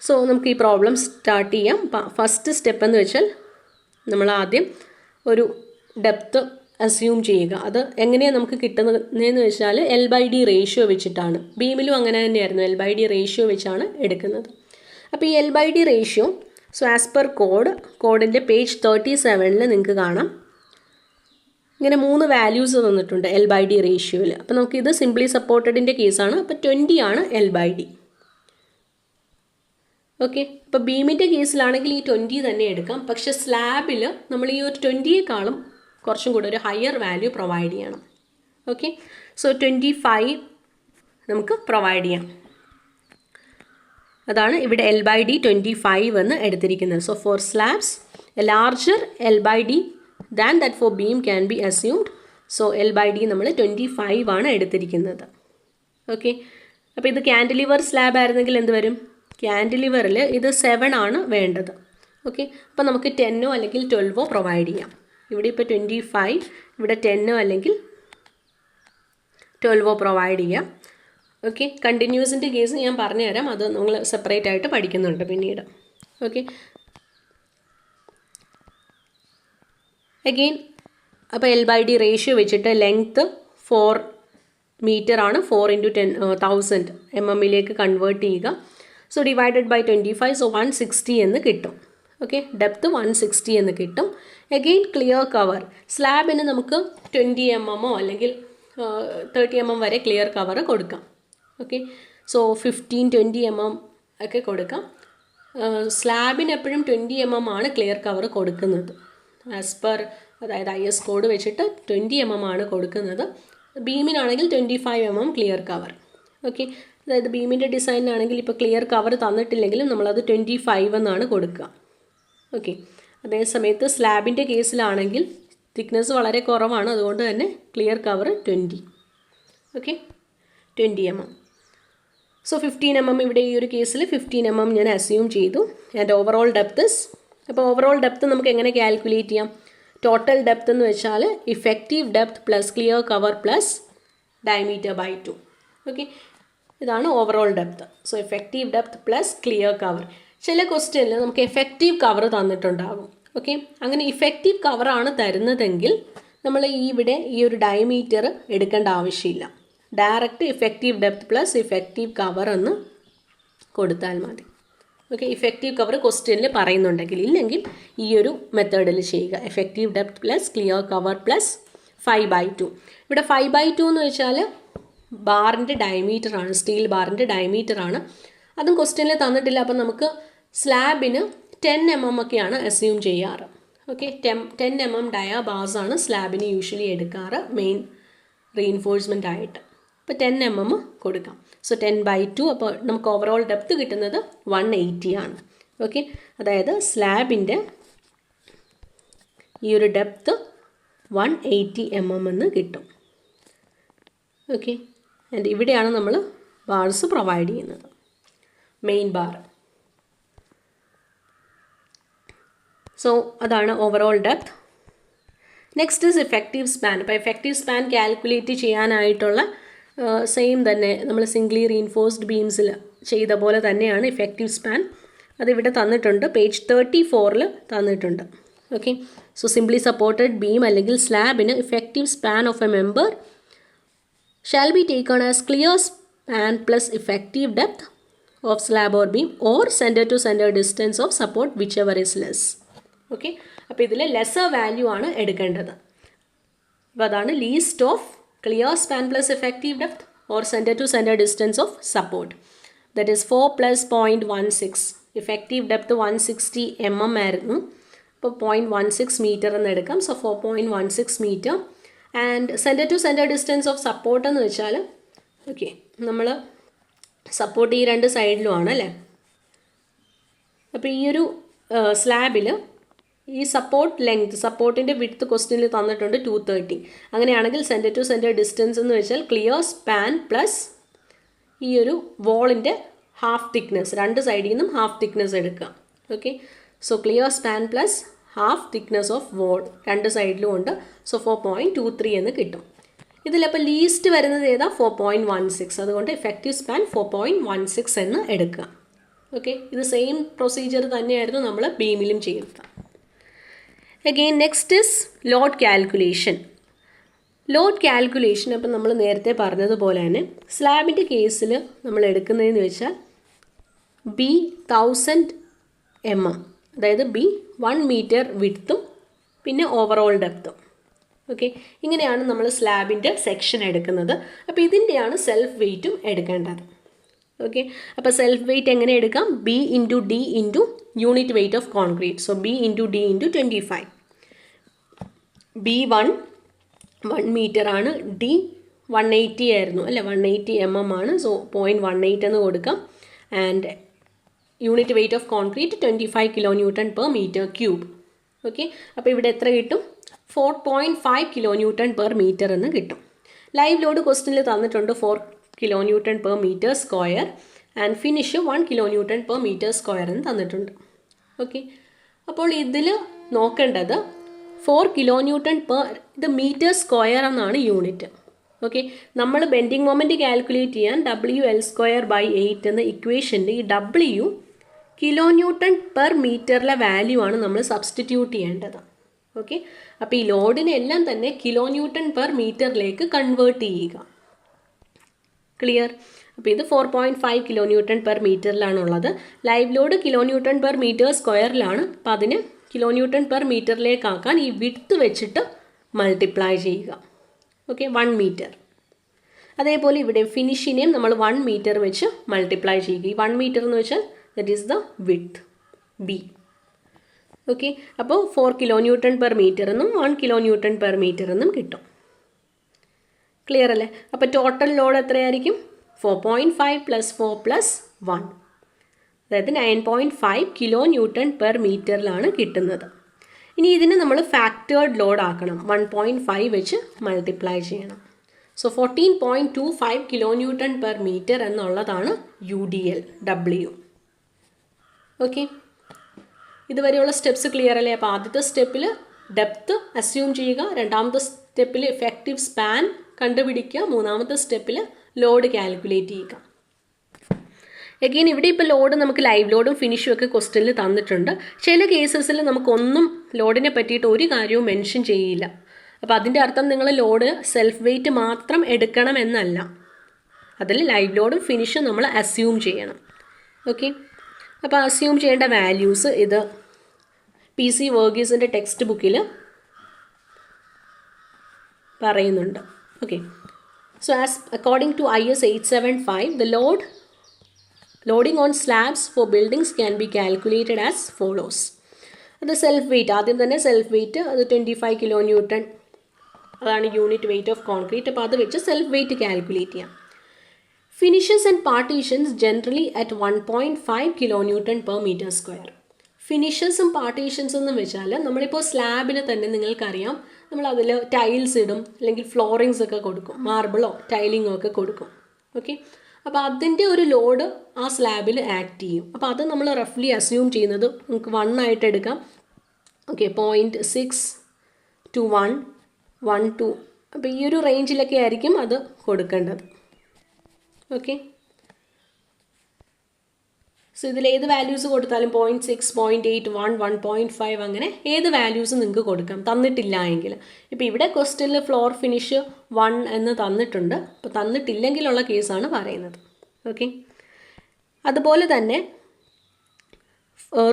സോ നമുക്ക് ഈ പ്രോബ്ലം സ്റ്റാർട്ട് ചെയ്യാം. ഫസ്റ്റ് സ്റ്റെപ്പ് എന്ന് വെച്ചാൽ നമ്മൾ ആദ്യം ഒരു ഡെപ്ത്ത് അസ്യൂം ചെയ്യുക. അത് എങ്ങനെയാണ് നമുക്ക് കിട്ടുന്നതെന്ന് വെച്ചാൽ L/D റേഷ്യോ വെച്ചിട്ടാണ്. ബീമിലും അങ്ങനെ തന്നെയായിരുന്നു, L/D റേഷ്യോ വെച്ചാണ് എടുക്കുന്നത്. അപ്പോൾ ഈ L/D ratio, so as per കോഡിൻ്റെ പേജ് 37 നിങ്ങൾക്ക് കാണാം. ഇങ്ങനെ 3 വാല്യൂസ് തന്നിട്ടുണ്ട് L/D റേഷ്യോയിൽ. അപ്പോൾ നമുക്കിത് സിംപ്ലി സപ്പോർട്ടഡിൻ്റെ കേസാണ്. അപ്പോൾ 20 ആണ് L/D. ഓക്കെ, അപ്പോൾ ബീമിൻ്റെ കേസിലാണെങ്കിൽ ഈ 20 തന്നെ എടുക്കാം. പക്ഷെ സ്ലാബിൽ നമ്മൾ ഈ ഒരു 20യേക്കാളും കുറച്ചും കൂടെ ഒരു ഹയർ വാല്യൂ പ്രൊവൈഡ് ചെയ്യണം. ഓക്കെ, സോ 25 നമുക്ക് പ്രൊവൈഡ് ചെയ്യാം. അതാണ് ഇവിടെ L/D 25 എന്ന് എടുത്തിരിക്കുന്നത്. So for slabs a larger L/D than that for beam can be assumed. So L/D നമ്മൾ 25 ആണ് എടുത്തിരിക്കുന്നത്. ഓക്കെ, അപ്പോൾ ഇത് ക്യാൻഡിലിവർ സ്ലാബ് ആയിരുന്നെങ്കിൽ എന്ത് വരും? ക്യാൻഡിലിവറിൽ ഇത് 7 ആണ് വേണ്ടത്. ഓക്കെ, അപ്പോൾ നമുക്ക് 10 അല്ലെങ്കിൽ 12 പ്രൊവൈഡ് ചെയ്യാം. ഇവിടെ ഇപ്പോൾ 25, ഇവിടെ 10 അല്ലെങ്കിൽ 12 പ്രൊവൈഡ് ചെയ്യാം. ഓക്കെ, കണ്ടിന്യൂസിൻ്റെ കേസ് ഞാൻ പറഞ്ഞുതരാം, അത് നിങ്ങൾ സെപ്പറേറ്റ് ആയിട്ട് പഠിക്കുന്നുണ്ട് പിന്നീട്. ഓക്കെ, അഗെയിൻ അപ്പോൾ L/D റേഷ്യോ വെച്ചിട്ട് ലെങ്ത്ത് 4 മീറ്റർ ആണ്. 4 × 10,000 mm കൺവേർട്ട് ചെയ്യുക. സോ ഡിവൈഡഡ് ബൈ 25, സോ 160 എന്ന് കിട്ടും. ഓക്കെ, ഡെപ്ത്ത് 160 എന്ന് കിട്ടും. അഗെയിൻ ക്ലിയർ കവർ സ്ലാബിന് നമുക്ക് 20 mm അല്ലെങ്കിൽ 30 mm വരെ ക്ലിയർ കവർ കൊടുക്കാം. ഓക്കെ, സോ 15-20 mm ഒക്കെ കൊടുക്കാം. സ്ലാബിന് എപ്പോഴും 20 mm ആണ് ക്ലിയർ കവർ കൊടുക്കുന്നത്. ആസ് പെർ അതായത് IS കോഡ് വെച്ചിട്ട് 20 mm ആണ് കൊടുക്കുന്നത്. ബീമിനാണെങ്കിൽ 25 mm ക്ലിയർ കവർ. ഓക്കെ, അതായത് ബീമിൻ്റെ ഡിസൈനാണെങ്കിൽ ഇപ്പോൾ ക്ലിയർ കവർ തന്നിട്ടില്ലെങ്കിലും നമ്മളത് 25 എന്നാണ് കൊടുക്കുക. ഓക്കെ, അതേ സമയത്ത് സ്ലാബിൻ്റെ കേസിലാണെങ്കിൽ തിക്നെസ് വളരെ കുറവാണ്, അതുകൊണ്ട് തന്നെ clear cover 20. Okay, 20 mm. So 15 mm ഇവിടെ ഈ ഒരു കേസിൽ 15 mm ഞാൻ അസ്യൂം ചെയ്തു. ആൻഡ് ഓവറോൾ ഡെപ്ത് അപ്പോൾ ഓവറോൾ ഡെപ്ത് നമുക്ക് എങ്ങനെ കാൽക്കുലേറ്റ് ചെയ്യാം? ടോട്ടൽ ഡെപ്ത് എന്ന് വെച്ചാൽ effective depth plus clear cover plus diameter by 2. Okay, ഇതാണ് overall depth. So effective depth plus clear cover. ചില ക്വസ്റ്റ്യനിൽ നമുക്ക് എഫക്റ്റീവ് കവർ തന്നിട്ടുണ്ടാകും. ഓക്കെ, അങ്ങനെ ഇഫക്റ്റീവ് കവറാണ് തരുന്നതെങ്കിൽ നമ്മൾ ഇവിടെ ഈ ഒരു ഡയമീറ്റർ എടുക്കേണ്ട ആവശ്യമില്ല. Direct effective depth plus effective cover എന്ന് കൊടുത്താൽ മതി. ഓക്കെ, ഇഫക്റ്റീവ് കവർ ക്വസ്റ്റ്യനിൽ പറയുന്നുണ്ടെങ്കിൽ, ഇല്ലെങ്കിൽ ഈ ഒരു മെത്തേഡിൽ ചെയ്യുക. Effective depth plus clear cover plus 5/2. ഇവിടെ 5/2 എന്ന് വെച്ചാൽ ബാറിൻ്റെ ഡയമീറ്റർ ആണ്, സ്റ്റീൽ ബാറിൻ്റെ ഡയമീറ്റർ ആണ്. അതും ക്വസ്റ്റ്യനിൽ തന്നിട്ടില്ല. അപ്പം നമുക്ക് സ്ലാബിന് 10 mm ഒക്കെയാണ് അസ്യൂം ചെയ്യാറ്. ഓക്കെ, 10 mm ഡയാ ബാർസ് ആണ് സ്ലാബിന് യൂഷ്വലി എടുക്കാറ് മെയിൻ റീഇൻഫോഴ്സ്മെൻ്റ് ആയിട്ട്. അപ്പോൾ 10 mm കൊടുക്കാം. സോ 10/2. അപ്പോൾ നമുക്ക് ഓവറോൾ ഡെപ്ത് കിട്ടുന്നത് 180 ആണ്. ഓക്കെ, അതായത് സ്ലാബിൻ്റെ ഈ ഒരു ഡെപ്ത് 180 mm എന്ന് കിട്ടും. ഓക്കെ, ആൻഡ് ഇവിടെയാണ് നമ്മൾ ബാർസ് പ്രൊവൈഡ് ചെയ്യുന്നത്, മെയിൻ ബാർ. സോ അതാണ് overall depth. Next is effective span. അപ്പോൾ എഫക്റ്റീവ് സ്പാൻ കാൽക്കുലേറ്റ് ചെയ്യാനായിട്ടുള്ള സെയിം തന്നെ നമ്മൾ സിംഗ്ലി റീഇൻഫോഴ്സ്ഡ് ബീംസിൽ ചെയ്ത പോലെ തന്നെയാണ് ഇഫക്റ്റീവ് സ്പാൻ. അതിവിടെ തന്നിട്ടുണ്ട്, പേജ് 34 തന്നിട്ടുണ്ട്. Okay, so simply supported beam അല്ലെങ്കിൽ സ്ലാബിന് effective span of a member shall be taken as clear span plus effective depth of slab or beam or center to center distance of support whichever is less. Okay, അപ്പോൾ ഇതിൽ lesser value ആണ് എടുക്കേണ്ടത്. അപ്പോൾ അതാണ് least of clear span plus effective depth or centre to centre distance of support. That is 4 + 0.16. Effective depth 160 mm ആയിരുന്നു. അപ്പോൾ 0.16 metre എന്ന് എടുക്കാം. So 4.16 metre. And centre to centre distance of support എന്ന് വെച്ചാൽ ഓക്കെ, നമ്മൾ സപ്പോർട്ട് ഈ രണ്ട് സൈഡിലും ആണ് അല്ലേ. അപ്പോൾ ഈ ഒരു സ്ലാബിൽ ഈ സപ്പോർട്ട് ലെങ്ത്, സപ്പോർട്ടിൻ്റെ വിഡ്ത്ത് ക്വസ്റ്റ്യനിൽ തന്നിട്ടുണ്ട് 230. അങ്ങനെയാണെങ്കിൽ സെൻറ്റർ ടു സെൻറ്റർ ഡിസ്റ്റൻസ് എന്ന് വെച്ചാൽ ക്ലിയർ സ്പാൻ പ്ലസ് ഈ ഒരു വോളിൻ്റെ ഹാഫ് തിക്നെസ്, രണ്ട് സൈഡിൽ നിന്നും ഹാഫ് തിക്നെസ് എടുക്കുക. Okay, so clear span plus half thickness of wall രണ്ട് സൈഡിലും ഉണ്ട്. സോ 4.23 എന്ന് കിട്ടും. ഇതിലപ്പോൾ ലീസ്റ്റ് വരുന്നത് ഏതാ? 4.16. അതുകൊണ്ട് എഫക്റ്റീവ് സ്പാൻ 4.16 എന്ന് എടുക്കുക. ഓക്കെ, ഇത് സെയിം പ്രൊസീജിയർ തന്നെയായിരുന്നു നമ്മൾ ബീമിലും ചെയ്യുന്നത്. Again next is load calculation. Load calculation അപ്പം നമ്മൾ നേരത്തെ പറഞ്ഞതുപോലെ തന്നെ സ്ലാബിൻ്റെ കേസിൽ നമ്മൾ എടുക്കുന്നതെന്ന് വെച്ചാൽ ബി 1000 mm, അതായത് ബി 1 മീറ്റർ വിഡ്ത്തും പിന്നെ ഓവറോൾ ഡെപ്തും. ഓക്കെ, ഇങ്ങനെയാണ് നമ്മൾ സ്ലാബിൻ്റെ സെക്ഷൻ എടുക്കുന്നത്. അപ്പോൾ ഇതിൻ്റെയാണ് സെൽഫ് വെയ്റ്റും എടുക്കേണ്ടത്. ഓക്കെ, അപ്പോൾ സെൽഫ് വെയ്റ്റ് എങ്ങനെ എടുക്കാം? B into D into unit weight of concrete. So B into D into 25. B 1 metre ആണ്, ഡി 180 ആയിരുന്നു അല്ലേ, 180 mm ആണ്. സോ 0.18 എന്ന് കൊടുക്കാം. And unit weight of concrete 25 kN/m³. Okay, അപ്പോൾ ഇവിടെ എത്ര കിട്ടും? 4.5 kN/m എന്ന് കിട്ടും. ലൈവ് ലോഡ് ക്വസ്റ്റ്യനിൽ തന്നിട്ടുണ്ട് 4 kN/m² ആൻഡ് ഫിനിഷ് 1 kN/m² എന്ന് തന്നിട്ടുണ്ട്. ഓക്കെ, അപ്പോൾ ഇതിൽ നോക്കേണ്ടത് 4 kN/, ഇത് മീറ്റർ² എന്നാണ് യൂണിറ്റ്. ഓക്കെ, നമ്മൾ ബെൻഡിങ് മൊമെൻറ്റ് കാൽക്കുലേറ്റ് ചെയ്യാൻ WL²/8 എന്ന ഇക്വേഷൻ്റെ ഈ W kN/m വാല്യൂ ആണ് നമ്മൾ സബ്സ്റ്റിറ്റ്യൂട്ട് ചെയ്യേണ്ടത്. ഓക്കെ, അപ്പോൾ ഈ ലോഡിനെ എല്ലാം തന്നെ kN/m കൺവേർട്ട് ചെയ്യുക. ക്ലിയർ? അപ്പോൾ ഇത് 4.5 kN/m ലൈവ് ലോഡ് kN/m². അപ്പോൾ അതിന് kN/m ഈ വിഡ്ത്ത് വെച്ചിട്ട് മൾട്ടിപ്ലൈ ചെയ്യുക. Okay, 1 metre. അതേപോലെ ഇവിടെ ഫിനിഷിനെയും നമ്മൾ 1 മീറ്റർ വെച്ച് മൾട്ടിപ്ലൈ ചെയ്യുക. ഈ 1 മീറ്റർ എന്ന് വെച്ചാൽ that is the width B. Okay, അപ്പോൾ 4 kN/m എന്നും 1 kN/m എന്നും കിട്ടും. ക്ലിയർ അല്ലേ? അപ്പോൾ ടോട്ടൽ ലോഡ് എത്രയായിരിക്കും? 4.5 + 4 + 1, അതായത് 9.5 kN/m കിട്ടുന്നത്. ഇനി ഇതിനെ നമ്മൾ ഫാക്ടേർഡ് ലോഡ് ആക്കണം, 1.5 വെച്ച് മൾട്ടിപ്ലൈ ചെയ്യണം. സോ 14.25 kN/m എന്നുള്ളതാണ് UDL W. ഓക്കെ, ഇതുവരെയുള്ള സ്റ്റെപ്സ് ക്ലിയർ അല്ലേ? അപ്പോൾ ആദ്യത്തെ സ്റ്റെപ്പിൽ ഡെപ്ത്ത് അസ്യൂം ചെയ്യുക, രണ്ടാമത്തെ സ്റ്റെപ്പിൽ എഫക്റ്റീവ് സ്പാൻ കണ്ടുപിടിക്കുക, മൂന്നാമത്തെ സ്റ്റെപ്പിൽ ലോഡ് കാൽക്കുലേറ്റ് ചെയ്യുക. എഗെയിൻ ഇവിടെ ഇപ്പോൾ ലോഡ് നമുക്ക് ലൈവ് ലോഡും ഫിനിഷും ഒക്കെ ക്വസ്റ്റ്യനിൽ തന്നിട്ടുണ്ട്. ചില കേസസിൽ നമുക്കൊന്നും ലോഡിനെ പറ്റിയിട്ട് ഒരു കാര്യവും മെൻഷൻ ചെയ്യില്ല. അപ്പോൾ അതിൻ്റെ അർത്ഥം നിങ്ങൾ ലോഡ് സെൽഫ് വെയ്റ്റ് മാത്രം എടുക്കണം എന്നല്ല, അതിൽ ലൈവ് ലോഡും ഫിനിഷും നമ്മൾ അസ്യൂം ചെയ്യണം. ഓക്കെ, അപ്പോൾ അസ്യൂം ചെയ്യേണ്ട വാല്യൂസ് ഇത് PC വർഗീസിൻ്റെ ടെക്സ്റ്റ് ബുക്കിൽ പറയുന്നുണ്ട്. Okay, so as according to IS 875 the loading on slabs for buildings can be calculated as follows. അത് സെൽഫ് വെയ്റ്റ്, ആദ്യം തന്നെ സെൽഫ് വെയ്റ്റ് അത് 25 kN, അതാണ് യൂണിറ്റ് വെയ്റ്റ് ഓഫ് കോൺക്രീറ്റ്. അപ്പോൾ അത് വെച്ച് സെൽഫ് വെയ്റ്റ് കാൽക്കുലേറ്റ് ചെയ്യാം. Finishes and partitions generally at 1.5 kN/m². ഫിനിഷസും പാർട്ടീഷൻസും എന്ന് വെച്ചാൽ നമ്മളിപ്പോൾ സ്ലാബിന് തന്നെ നിങ്ങൾക്കറിയാം, നമ്മൾ അതിൽ ടൈൽസ് ഇടും, അല്ലെങ്കിൽ ഫ്ലോറിങ്സ് ഒക്കെ കൊടുക്കും, മാർബിളോ ടൈലിങ്ങോ ഒക്കെ കൊടുക്കും. ഓക്കെ, അപ്പോൾ അതിൻ്റെ ഒരു ലോഡ് ആ സ്ലാബിൽ ആക്ട് ചെയ്യും. അപ്പോൾ അത് നമ്മൾ റഫ്ലി അസ്യൂം ചെയ്യുന്നത് നമുക്ക് 1 ആയിട്ട് എടുക്കാം. ഓക്കെ, 0.6 to 1, 1 to, അപ്പോൾ ഈ ഒരു റേഞ്ചിലൊക്കെ ആയിരിക്കും അത് കൊടുക്കേണ്ടത്. ഓക്കെ, സോ ഇതിൽ ഏത് വാല്യൂസ് കൊടുത്താലും 0.6, 0.8, 1, 1.5 അങ്ങനെ ഏത് വാല്യൂസ് നിങ്ങൾക്ക് കൊടുക്കാം തന്നിട്ടില്ല എങ്കിൽ. ഇപ്പോൾ ഇവിടെ ക്വസ്റ്റ്യനിൽ ഫ്ലോർ ഫിനിഷ് 1 എന്ന് തന്നിട്ടുണ്ട്. അപ്പോൾ തന്നിട്ടില്ലെങ്കിലുള്ള കേസാണ് പറയുന്നത്. ഓക്കെ, അതുപോലെ തന്നെ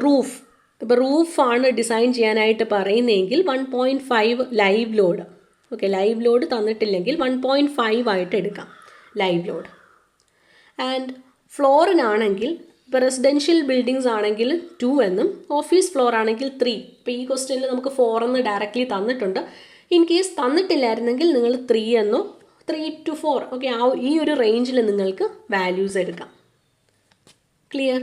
റൂഫ്, ഇപ്പോൾ റൂഫാണ് ഡിസൈൻ ചെയ്യാനായിട്ട് പറയുന്നതെങ്കിൽ 1.5 live load. Okay, live load തന്നിട്ടില്ലെങ്കിൽ 1.5 ആയിട്ട് എടുക്കാം ലൈവ് ലോഡ്. ആൻഡ് ഫ്ലോറിനാണെങ്കിൽ ഇപ്പോൾ റെസിഡൻഷ്യൽ ബിൽഡിങ്സ് ആണെങ്കിൽ 2 എന്നും ഓഫീസ് ഫ്ലോർ ആണെങ്കിൽ 3. ഇപ്പോൾ ഈ ക്വസ്റ്റ്യനിൽ നമുക്ക് 4 എന്ന് ഡയറക്റ്റ്ലി തന്നിട്ടുണ്ട്. ഇൻ കേസ് തന്നിട്ടില്ലായിരുന്നെങ്കിൽ നിങ്ങൾ 3 എന്നോ 3 to 4 ഓക്കെ ഈ ഒരു റേഞ്ചിൽ നിങ്ങൾക്ക് വാല്യൂസ് എടുക്കാം. ക്ലിയർ?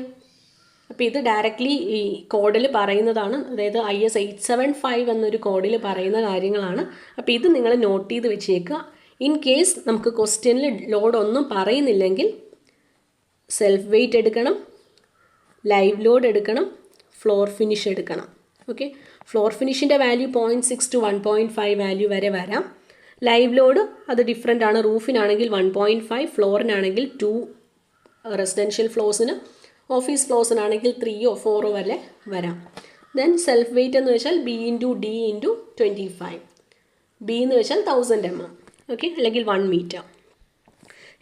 അപ്പോൾ ഇത് ഡയറക്റ്റ്ലി ഈ കോഡിൽ പറയുന്നതാണ്, അതായത് IS 875 എന്നൊരു കോഡിൽ പറയുന്ന കാര്യങ്ങളാണ്. അപ്പോൾ ഇത് നിങ്ങൾ നോട്ട് ചെയ്ത് വെച്ചേക്കുക. ഇൻ കേസ് നമുക്ക് ക്വസ്റ്റ്യനിൽ ലോഡ് ഒന്നും പറയുന്നില്ലെങ്കിൽ സെൽഫ് വെയ്റ്റ് എടുക്കണം, ലൈവ് ലോഡ് എടുക്കണം, ഫ്ലോർ ഫിനിഷ് എടുക്കണം. ഓക്കെ, ഫ്ലോർ ഫിനിഷിൻ്റെ വാല്യൂ 0.6 to 1.5 വാല്യൂ വരെ വരാം. ലൈവ് ലോഡ് അത് ഡിഫറെൻ്റ് ആണ്. റൂഫിനാണെങ്കിൽ 1.5, ഫ്ലോറിനാണെങ്കിൽ 2 റെസിഡൻഷ്യൽ ഫ്ലോസിന്, ഓഫീസ് ഫ്ലോസിനാണെങ്കിൽ 3 or 4 വരെ വരാം. ദെൻ സെൽഫ് വെയ്റ്റ് എന്ന് വെച്ചാൽ B × D × 25. B എന്ന് വെച്ചാൽ 1000 mm. ഓക്കെ, അല്ലെങ്കിൽ 1 meter.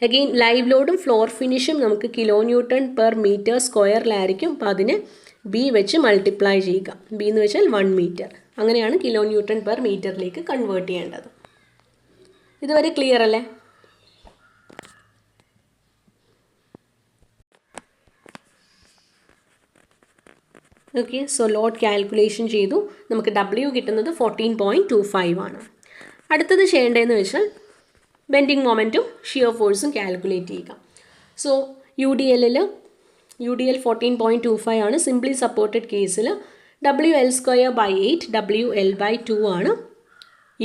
അഗെയിൻ ലൈവ് ലോഡും ഫ്ലോർ ഫിനിഷും നമുക്ക് kN/m²-ലായിരിക്കും. അപ്പോൾ അതിനെ B വെച്ച് മൾട്ടിപ്ലൈ ചെയ്യുക. B എന്ന് വെച്ചാൽ 1 meter. അങ്ങനെയാണ് kN/m കൺവേർട്ട് ചെയ്യേണ്ടത്. ഇതുവരെ ക്ലിയർ അല്ലേ? ഓക്കെ, സോ ലോഡ് കാൽക്കുലേഷൻ ചെയ്തു. നമുക്ക് W കിട്ടുന്നത് 14.25 ആണ്. അടുത്തത് ചെയ്യേണ്ടതെന്ന് വെച്ചാൽ ബെൻഡിങ് മൊമെൻറ്റും ഷിയർ ഫോഴ്സും കാൽക്കുലേറ്റ് ചെയ്യുക. സോ UDL 14.25 ആണ്. സിംപ്ലി സപ്പോർട്ടഡ് കേസിൽ WL²/8 WL/2 ആണ്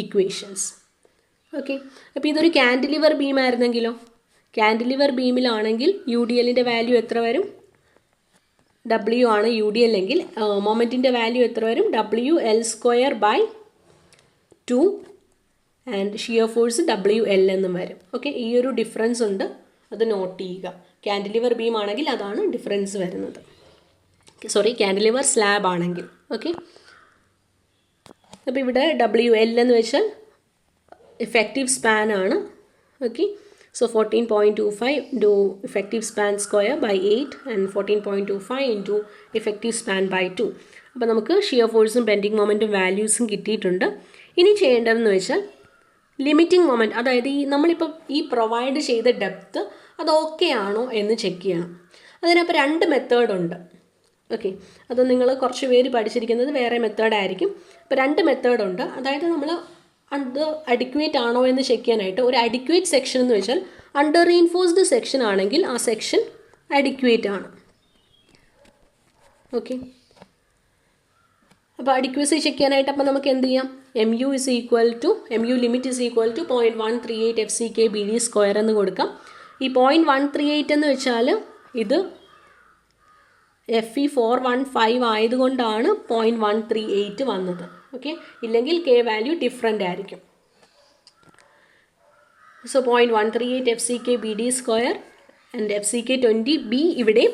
ഇക്വേഷൻസ്. ഓക്കെ, അപ്പോൾ ഇതൊരു ക്യാൻഡിലിവർ ബീം ആയിരുന്നെങ്കിലോ? ക്യാൻഡിലിവർ ബീമിലാണെങ്കിൽ UDLൻ്റെ വാല്യൂ എത്ര വരും? W ആണ് UDL എങ്കിൽ മൊമെൻറ്റിൻ്റെ വാല്യൂ എത്ര വരും? WL²/2 and shear force WL എന്നും വരും. ഓക്കെ, ഈ ഒരു ഡിഫറൻസ് ഉണ്ട്, അത് നോട്ട് ചെയ്യുക. ക്യാൻഡിലിവർ ബീം ആണെങ്കിൽ അതാണ് ഡിഫറൻസ് വരുന്നത്. സോറി, ക്യാൻഡിലിവർ സ്ലാബ് ആണെങ്കിൽ. ഓക്കെ, അപ്പോൾ ഇവിടെ WL എന്ന് വെച്ചാൽ ഇഫക്റ്റീവ് സ്പാൻ ആണ്. Okay, so 14.25 into effective span square by 8 and 14.25 into effective span by 2. അപ്പോൾ നമുക്ക് ഷിയർ ഫോഴ്സും ബെൻഡിങ് മൊമെൻറ്റും വാല്യൂസും കിട്ടിയിട്ടുണ്ട്. ഇനി ചെയ്യേണ്ടതെന്ന് വെച്ചാൽ ലിമിറ്റിംഗ് മൊമെൻറ്റ്, അതായത് നമ്മളിപ്പോൾ ഈ പ്രൊവൈഡ് ചെയ്ത ഡെപ്ത്ത് അത് ഓക്കെ ആണോ എന്ന് ചെക്ക് ചെയ്യണം. അതിനപ്പോൾ 2 മെത്തേഡുണ്ട്. ഓക്കെ, അത് നിങ്ങൾ കുറച്ച് പേര് പഠിച്ചിരിക്കുന്നത് വേറെ മെത്തേഡായിരിക്കും. അപ്പോൾ 2 മെത്തേഡുണ്ട്. അതായത് നമ്മൾ അത് അഡിക്വേറ്റ് ആണോ എന്ന് ചെക്ക് ചെയ്യാനായിട്ട് ഒരു അഡിക്വേറ്റ് സെക്ഷൻ എന്ന് വെച്ചാൽ അണ്ടർ റീൻഫോഴ്സ്ഡ് സെക്ഷൻ ആണെങ്കിൽ ആ സെക്ഷൻ അഡിക്വേറ്റ് ആണ്. ഓക്കെ, അപ്പോൾ അഡിക്വസി ചെക്ക് ചെയ്യാനായിട്ട് അപ്പോൾ നമുക്ക് എന്ത് ചെയ്യാം? MU limit is equal to 0.138 FCK/BD² എന്ന് കൊടുക്കാം. ഈ 0.138 എന്ന് വെച്ചാൽ ഇത് FE 415 ആയതുകൊണ്ടാണ് 0.138 വന്നത്. ഓക്കെ, ഇല്ലെങ്കിൽ K വാല്യൂ ഡിഫറെൻ്റ് ആയിരിക്കും. So 0.138 FCK/BD² and FCK20 B ഇവിടെ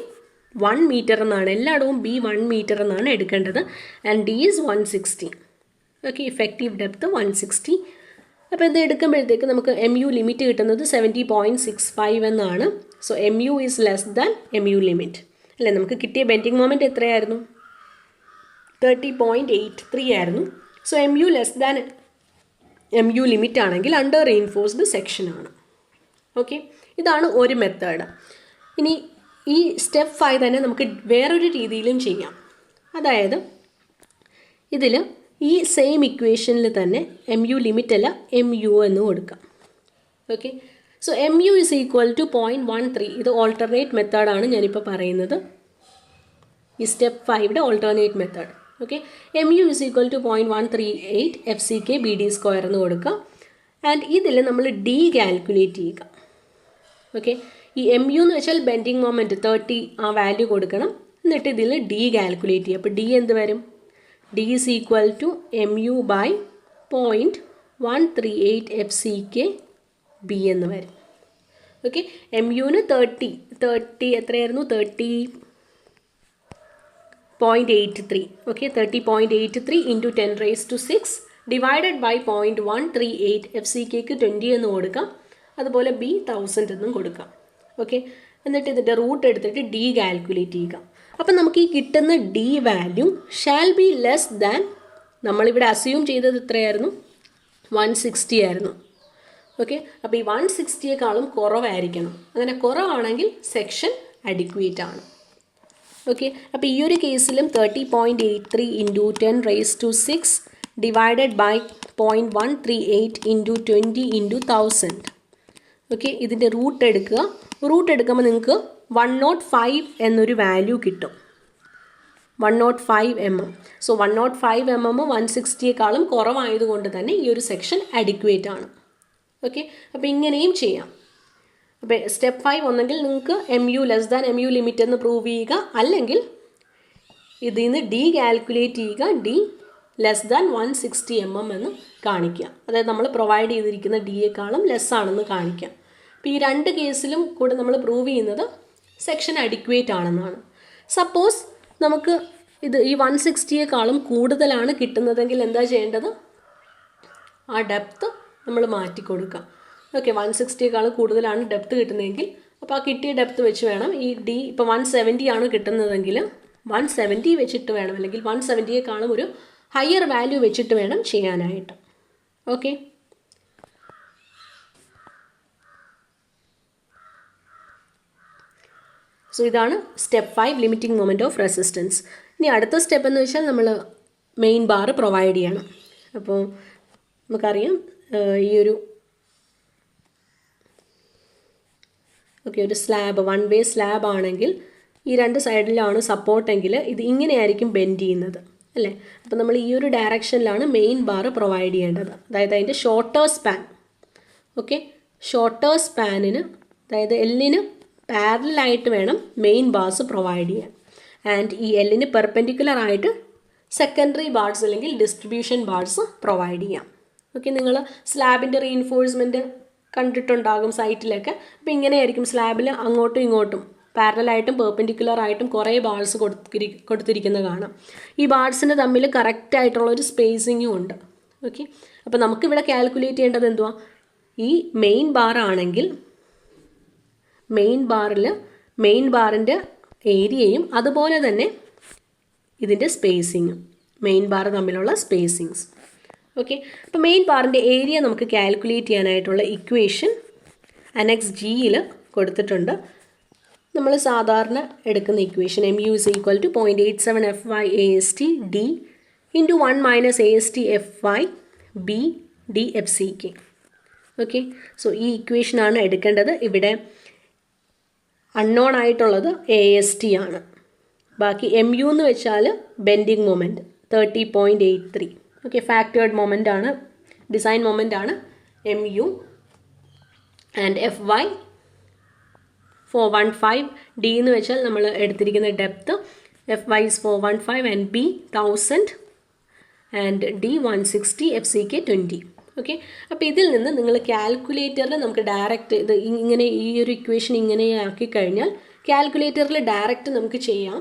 1 meter എന്നാണ്. എല്ലായിടവും B 1 meter എന്നാണ് എടുക്കേണ്ടത്. And D is 160. Okay, effective depth 160. അപ്പോൾ ഇത് എടുക്കുമ്പോഴത്തേക്ക് നമുക്ക് MU ലിമിറ്റ് കിട്ടുന്നത് 70.65 എന്നാണ്. So MU is less than MU limit അല്ലേ? നമുക്ക് കിട്ടിയ ബെൻഡിങ് മൊമെൻറ്റ് എത്രയായിരുന്നു? 30.83 ആയിരുന്നു. So MU less than MU limit ആണെങ്കിൽ അണ്ടർ റീൻഫോഴ്സ്ഡ് സെക്ഷൻ ആണ്. ഓക്കെ, ഇതാണ് ഒരു മെത്തേഡ്. ഇനി ഈ സ്റ്റെപ്പ് 5 തന്നെ നമുക്ക് വേറൊരു രീതിയിലും ചെയ്യാം. അതായത് ഇതിൽ ഈ സെയിം ഇക്വേഷനിൽ തന്നെ MU ലിമിറ്റ് അല്ല MU എന്ന് കൊടുക്കാം. Okay, so MU is equal to 0.13. ഇത് ഓൾട്ടർനേറ്റ് മെത്തേഡാണ് ഞാനിപ്പോൾ പറയുന്നത്. ഈ സ്റ്റെപ്പ് 5യുടെ alternate method. Okay, MU is equal to 0.138 FCK/BD² എന്ന് കൊടുക്കുക. ആൻഡ് ഇതിൽ നമ്മൾ D കാൽക്കുലേറ്റ് ചെയ്യുക. ഓക്കെ, ഈ MU എന്ന് വെച്ചാൽ ബെൻഡിങ് മൊമെൻറ്റ് 30 ആ വാല്യൂ കൊടുക്കണം. എന്നിട്ട് ഇതിൽ D കാൽക്കുലേറ്റ് ചെയ്യുക. അപ്പോൾ D എന്ത് വരും? D is equal to MU by 0.138 FCK/B എന്ന് വരും. ഓക്കെ, MUന് 30 എത്രയായിരുന്നു? 30.83. ഓക്കെ, 30.83 into 10⁻6 ഡിവൈഡഡ് ബൈ 0.138 FCKക്ക് 20 എന്ന് കൊടുക്കാം. അതുപോലെ B 1000 എന്നും കൊടുക്കാം. ഓക്കെ, എന്നിട്ട് ഇതിൻ്റെ റൂട്ട് എടുത്തിട്ട് D കാൽക്കുലേറ്റ് ചെയ്യുക. അപ്പം നമുക്ക് ഈ കിട്ടുന്ന D value shall be less than, നമ്മളിവിടെ അസ്യൂം ചെയ്തത് എത്രയായിരുന്നു? 160 ആയിരുന്നു. ഓക്കെ, അപ്പോൾ ഈ 160യേക്കാളും കുറവായിരിക്കണം. അങ്ങനെ കുറവാണെങ്കിൽ സെക്ഷൻ അഡിക്വേറ്റ് ആണ്. ഓക്കെ, അപ്പോൾ ഈ ഒരു കേസിലും 30.83 into 10⁻6 divided by 0.138 into 20 into 1000. Okay, ഇതിൻ്റെ റൂട്ട് എടുക്കുക. റൂട്ട് എടുക്കുമ്പോൾ നിങ്ങൾക്ക് 105 എന്നൊരു വാല്യൂ കിട്ടും. 105 mm. സോ 105 mm 160യേക്കാളും കുറവായതുകൊണ്ട് തന്നെ ഈ ഒരു സെക്ഷൻ അഡിക്വേറ്റ് ആണ്. ഓക്കെ, അപ്പോൾ ഇങ്ങനെയും ചെയ്യാം. അപ്പോൾ സ്റ്റെപ്പ് 5 ഒന്നെങ്കിൽ നിങ്ങൾക്ക് MU less than MU limit എന്ന് പ്രൂവ് ചെയ്യുക, അല്ലെങ്കിൽ ഇതിൽ നിന്ന് D കാൽക്കുലേറ്റ് ചെയ്യുക, D ലെസ് ദാൻ 160 mm എന്ന് കാണിക്കുക. അതായത് നമ്മൾ പ്രൊവൈഡ് ചെയ്തിരിക്കുന്ന ഡിയേക്കാളും ലെസ് ആണെന്ന് കാണിക്കുക. അപ്പോൾ ഈ രണ്ട് കേസിലും കൂടെ നമ്മൾ പ്രൂവ് ചെയ്യുന്നത് സെക്ഷൻ അഡിക്വേറ്റ് ആണെന്നാണ്. സപ്പോസ് നമുക്ക് ഇത് ഈ 160യേക്കാളും കൂടുതലാണ് കിട്ടുന്നതെങ്കിൽ എന്താ ചെയ്യേണ്ടത്? ആ ഡെപ്ത്ത് നമ്മൾ മാറ്റി കൊടുക്കാം. ഓക്കെ, 160യേക്കാളും കൂടുതലാണ് ഡെപ്ത്ത് കിട്ടുന്നതെങ്കിൽ അപ്പോൾ ആ കിട്ടിയ ഡെപ്ത്ത് വെച്ച് വേണം ഈ D ഇപ്പോൾ 170 ആണ് കിട്ടുന്നതെങ്കിൽ 170 വെച്ചിട്ട് വേണം, അല്ലെങ്കിൽ 170യേക്കാളും ഒരു ഹയർ വാല്യൂ വെച്ചിട്ട് വേണം ചെയ്യാനായിട്ട്. ഓക്കെ, സോ ഇതാണ് step 5 limiting moment of resistance. ഇനി അടുത്ത സ്റ്റെപ്പ് എന്ന് വെച്ചാൽ നമ്മൾ മെയിൻ ബാർ പ്രൊവൈഡ് ചെയ്യണം. അപ്പോൾ നമുക്കറിയാം ഈ ഒരു ഒരു സ്ലാബ് 1 വേ സ്ലാബ് ആണെങ്കിൽ ഈ രണ്ട് സൈഡിലാണ് സപ്പോർട്ടെങ്കിൽ ഇത് ഇങ്ങനെയായിരിക്കും ബെൻഡ് ചെയ്യുന്നത് അല്ലേ. അപ്പോൾ നമ്മൾ ഈ ഒരു ഡയറക്ഷനിലാണ് മെയിൻ ബാർ പ്രൊവൈഡ് ചെയ്യേണ്ടത്. അതായത് അതിൻ്റെ ഷോർട്ടർ സ്പാൻ. ഓക്കെ, ഷോർട്ടർ സ്പാനിന് അതായത് എല്ലിന് പാരലായിട്ട് വേണം മെയിൻ ബാർസ് പ്രൊവൈഡ് ചെയ്യാൻ. ആൻഡ് ഈ എല്ലിന് പെർപെൻഡിക്കുലർ ആയിട്ട് സെക്കൻഡറി ബാർസ് അല്ലെങ്കിൽ ഡിസ്ട്രിബ്യൂഷൻ ബാർസ് പ്രൊവൈഡ് ചെയ്യാം. ഓക്കെ, നിങ്ങൾ സ്ലാബിൻ്റെ റീഇൻഫോഴ്സ്മെൻറ്റ് കണ്ടിട്ടുണ്ടാകും സൈറ്റിലൊക്കെ. അപ്പോൾ ഇങ്ങനെയായിരിക്കും സ്ലാബിൽ അങ്ങോട്ടും ഇങ്ങോട്ടും പാരലായിട്ടും പെർപെൻഡിക്കുലർ ആയിട്ടും കുറേ ബാർസ് കൊടുത്തിരിക്കുന്നത് കാണാം. ഈ ബാർസിന് തമ്മിൽ കറക്റ്റായിട്ടുള്ളൊരു സ്പേസിങ്ങും ഉണ്ട്. ഓക്കെ, അപ്പോൾ നമുക്കിവിടെ കാൽക്കുലേറ്റ് ചെയ്യേണ്ടത് എന്തുവാ? ഈ മെയിൻ ബാർ ആണെങ്കിൽ മെയിൻ ബാറിൻ്റെ ഏരിയയും അതുപോലെ തന്നെ ഇതിൻ്റെ സ്പേസിങ്ങും, മെയിൻ ബാർ തമ്മിലുള്ള സ്പേസിങ്സ്. ഓക്കെ, അപ്പോൾ മെയിൻ ബാറിൻ്റെ ഏരിയ നമുക്ക് കാൽക്കുലേറ്റ് ചെയ്യാനായിട്ടുള്ള ഇക്വേഷൻ അനക്സ് ജിയിൽ കൊടുത്തിട്ടുണ്ട്. നമ്മൾ സാധാരണ എടുക്കുന്ന equation MU is equal to 0.87 FY AST D into 1 minus AST FY B D FCK. Okay, so ഈ ഇക്വേഷനാണ് എടുക്കേണ്ടത്. ഇവിടെ അൺനോൺ ആയിട്ടുള്ളത് AST ആണ്. ബാക്കി MU എന്ന് വെച്ചാൽ bending moment 30.83. Okay, factored moment ആണ്, ഡിസൈൻ മൊമെൻ്റ് ആണ് MU. And FY 415. D എന്ന് വെച്ചാൽ നമ്മൾ എടുത്തിരിക്കുന്ന depth. FY is 415 and B 1000 and D 160, FCK 20. Okay, അപ്പോൾ ഇതിൽ നിന്ന് നിങ്ങൾ കാൽക്കുലേറ്ററിൽ നമുക്ക് ഡയറക്റ്റ് ഇത് ഇങ്ങനെ ഈ ഒരു ഇക്വേഷൻ ഇങ്ങനെ ആക്കി കഴിഞ്ഞാൽ കാൽക്കുലേറ്ററിൽ ഡയറക്റ്റ് നമുക്ക് ചെയ്യാം.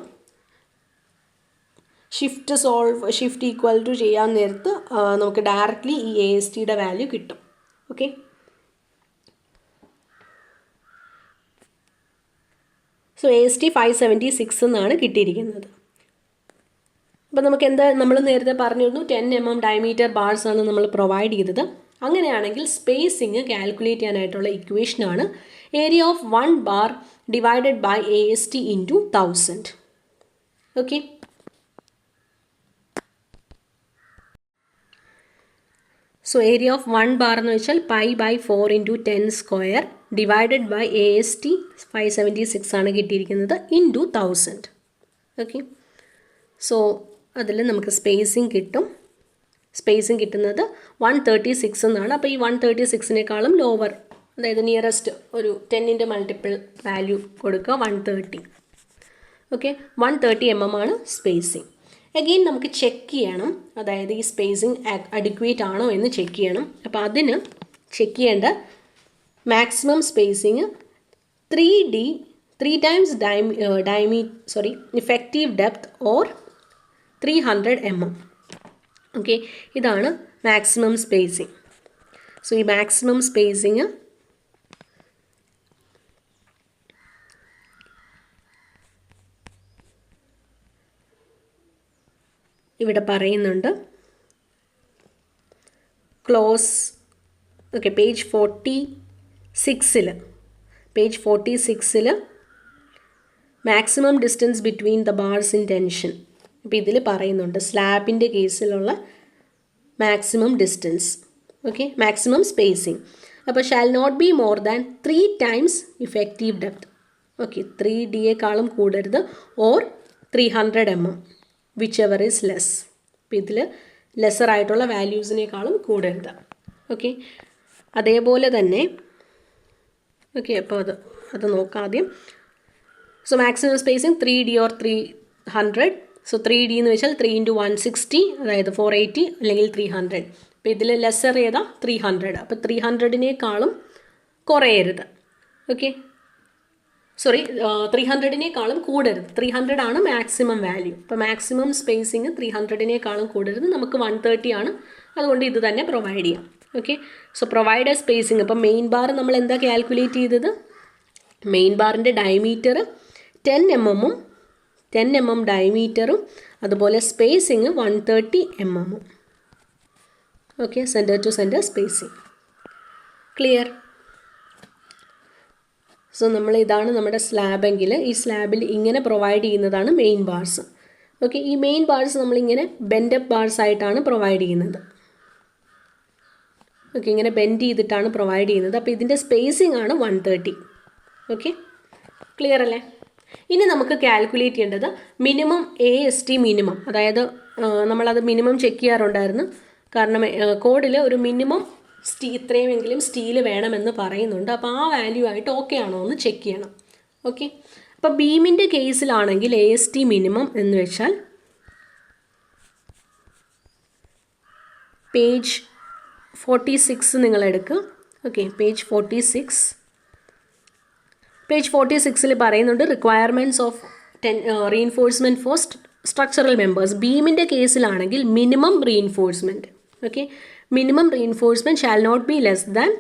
ഷിഫ്റ്റ് ഈക്വൽ ടു ചെയ്യാൻ നേരത്ത് നമുക്ക് ഡയറക്റ്റ്ലി ഈ ASTയുടെ വാല്യൂ കിട്ടും. ഓക്കെ, സോ AST 576 എന്നാണ് കിട്ടിയിരിക്കുന്നത്. അപ്പോൾ നമുക്ക് നമ്മൾ നേരത്തെ പറഞ്ഞിരുന്നു 10 mm ഡയമീറ്റർ ബാർസ് ആണ് നമ്മൾ പ്രൊവൈഡ് ചെയ്തത്. അങ്ങനെയാണെങ്കിൽ സ്പേസിങ് കാൽക്കുലേറ്റ് ചെയ്യാനായിട്ടുള്ള ഇക്വേഷനാണ് area of 1 bar divided by AST into 1000. Okay, so area of 1 bar എന്ന് വെച്ചാൽ π/4 × 10 സ്ക്വയർ ഡിവൈഡഡ് ബൈ AST 576 ആണ് കിട്ടിയിരിക്കുന്നത് ഇൻറ്റു 1000. ഓക്കെ, സോ അതിൽ നമുക്ക് സ്പേസിങ് കിട്ടും. സ്പേസിങ് കിട്ടുന്നത് 136 എന്നാണ്. അപ്പോൾ ഈ 136നേക്കാളും ലോവർ, അതായത് നിയറസ്റ്റ് ഒരു 10ൻ്റെ മൾട്ടിപ്പിൾ വാല്യൂ കൊടുക്കുക, 130. ഓക്കെ, 130 mm ആണ് സ്പേസിങ്. അഗെയിൻ നമുക്ക് ചെക്ക് ചെയ്യണം, അതായത് ഈ സ്പേസിങ് അഡിക്വേറ്റ് ആണോ എന്ന് ചെക്ക് ചെയ്യണം. അപ്പോൾ അതിന് ചെക്ക് ചെയ്യേണ്ട maximum spacing 3 times effective depth or 300 mm. Okay, ഇതാണ് മാക്സിമം സ്പേസിങ്. സോ ഈ മാക്സിമം സ്പേസിങ് ഇവിടെ പറയുന്നുണ്ട്. Clause okay, page 46 maximum distance between the bars in tension. അപ്പോൾ ഇതിൽ പറയുന്നുണ്ട് സ്ലാബിൻ്റെ കേസിലുള്ള maximum distance. Okay, maximum spacing അപ്പോൾ shall not be more than 3 times effective depth. Okay, 3Dയേക്കാളും കൂടരുത്, or 300 mm whichever is less. അപ്പോൾ ഇതിൽ ലെസർ ആയിട്ടുള്ള വാല്യൂസിനേക്കാളും കൂടരുത്. ഓക്കെ, അതേപോലെ തന്നെ ഓക്കെ, അപ്പോൾ അത് നോക്കാം ആദ്യം. So maximum spacing 3D or 300. So 3D എന്ന് വെച്ചാൽ 3 × 160, അതായത് 480 അല്ലെങ്കിൽ 300. അപ്പോൾ ഇതിൽ ലെസ്സർ ഏതാ? 300. അപ്പോൾ 300-നേക്കാളും കുറയരുത്. ഓക്കെ, സോറി, 300-നേക്കാളും കൂടരുത്. 300 ആണ് മാക്സിമം വാല്യൂ. അപ്പോൾ മാക്സിമം സ്പേസിങ് 300-നേക്കാളും കൂടരുത്. നമുക്ക് 130 ആണ്, അതുകൊണ്ട് ഇത് തന്നെ പ്രൊവൈഡ് ചെയ്യാം. Okay, so provide spacing. അപ്പോൾ മെയിൻ ബാർ നമ്മൾ എന്താ കാൽക്കുലേറ്റ് ചെയ്തത്? മെയിൻ ബാറിൻ്റെ ഡയമീറ്റർ 10 mm, 10 mm ഡയമീറ്ററും അതുപോലെ spacing 130 mm. Okay, centre to centre spacing. Clear? So ഇതാണ് നമ്മുടെ സ്ലാബെങ്കിൽ ഈ സ്ലാബിൽ ഇങ്ങനെ പ്രൊവൈഡ് ചെയ്യുന്നതാണ് മെയിൻ ബാർസ്. ഓക്കെ, ഈ മെയിൻ ബാർസ് നമ്മളിങ്ങനെ ബെൻഡപ്പ് ബാർസ് ആയിട്ടാണ് പ്രൊവൈഡ് ചെയ്യുന്നത്. ഓക്കെ, ഇങ്ങനെ ബെൻഡ് ചെയ്തിട്ടാണ് പ്രൊവൈഡ് ചെയ്യുന്നത്. അപ്പോൾ ഇതിൻ്റെ സ്പേസിംഗ് ആണ് 130. ഓക്കെ, ക്ലിയർ അല്ലേ? ഇനി നമുക്ക് കാൽക്കുലേറ്റ് ചെയ്യേണ്ടത് മിനിമം AST മിനിമം, അതായത് നമ്മളത് മിനിമം ചെക്ക് ചെയ്യാറുണ്ടായിരുന്നു. കാരണം കോഡിൽ ഒരു മിനിമം ഇത്രയുമെങ്കിലും സ്റ്റീൽ വേണമെന്ന് പറയുന്നുണ്ട്. അപ്പോൾ ആ വാല്യൂ ആയിട്ട് ഓക്കെ ആണോ എന്ന് ചെക്ക് ചെയ്യണം. ഓക്കെ, അപ്പോൾ ബീമിൻ്റെ കേസിലാണെങ്കിൽ AST മിനിമം എന്ന് വെച്ചാൽ പേജ് 46 നിങ്ങൾ എടുക്കുക. Okay, page 46. പേജ് 46-ൽ പറയുന്നുണ്ട് requirements of reinforcement for structural members. ബീമിൻ്റെ കേസിലാണെങ്കിൽ minimum reinforcement. Okay, minimum reinforcement shall not be less than,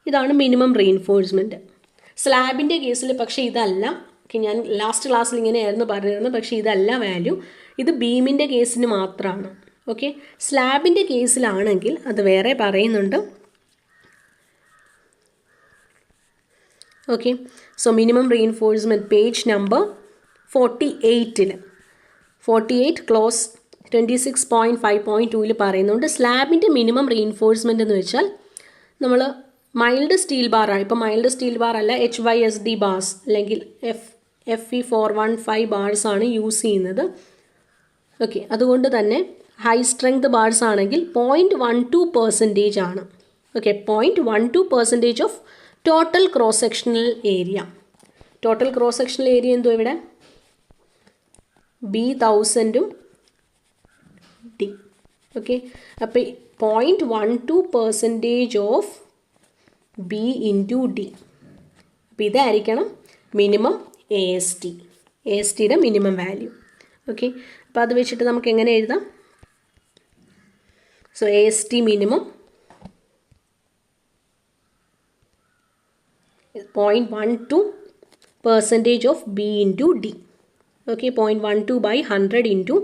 ഇതാണ് മിനിമം റീഇൻഫോഴ്സ്മെൻറ്റ്. സ്ലാബിൻ്റെ കേസിൽ പക്ഷേ ഇതല്ല. ഞാൻ ലാസ്റ്റ് ക്ലാസ്സിൽ ഇങ്ങനെയായിരുന്നു പറഞ്ഞിരുന്നത്, പക്ഷേ ഇതല്ല വാല്യൂ. ഇത് ബീമിൻ്റെ കേസിന് മാത്രമാണ്. ഓക്കെ, സ്ലാബിൻ്റെ കേസിലാണെങ്കിൽ അത് വേറെ പറയുന്നുണ്ട്. Okay, so minimum reinforcement page number 48-ൽ 48 ക്ലോസ് 26.5.2-ൽ പറയുന്നുണ്ട്. സ്ലാബിൻ്റെ മിനിമം റീഇൻഫോഴ്സ്മെൻറ്റ് എന്ന് വെച്ചാൽ നമ്മൾ മൈൽഡ് സ്റ്റീൽ ബാറാണ്. ഇപ്പോൾ മൈൽഡ് സ്റ്റീൽ ബാർ അല്ല, HYSD ബാർസ് അല്ലെങ്കിൽ FE415 ബാർസ് ആണ് യൂസ് ചെയ്യുന്നത്. ഓക്കെ, അതുകൊണ്ട് തന്നെ ഹൈ സ്ട്രെങ്ത് ബാർസ് ആണെങ്കിൽ 0.12% ആണ്. Okay, 0.12% of total cross sectional area. Total cross sectional area എന്തോ ഇവിടെ B1000-ഉം D. ഓക്കെ, അപ്പോൾ 0.12% ഓഫ് B × D. അപ്പോൾ ഇതായിരിക്കണം മിനിമം ASTയുടെ മിനിമം വാല്യൂ. ഓക്കെ, അപ്പോൾ അത് വെച്ചിട്ട് നമുക്ക് എങ്ങനെ എഴുതാം? So AST minimum 0.12% of B × D. Okay, 0.12/100 into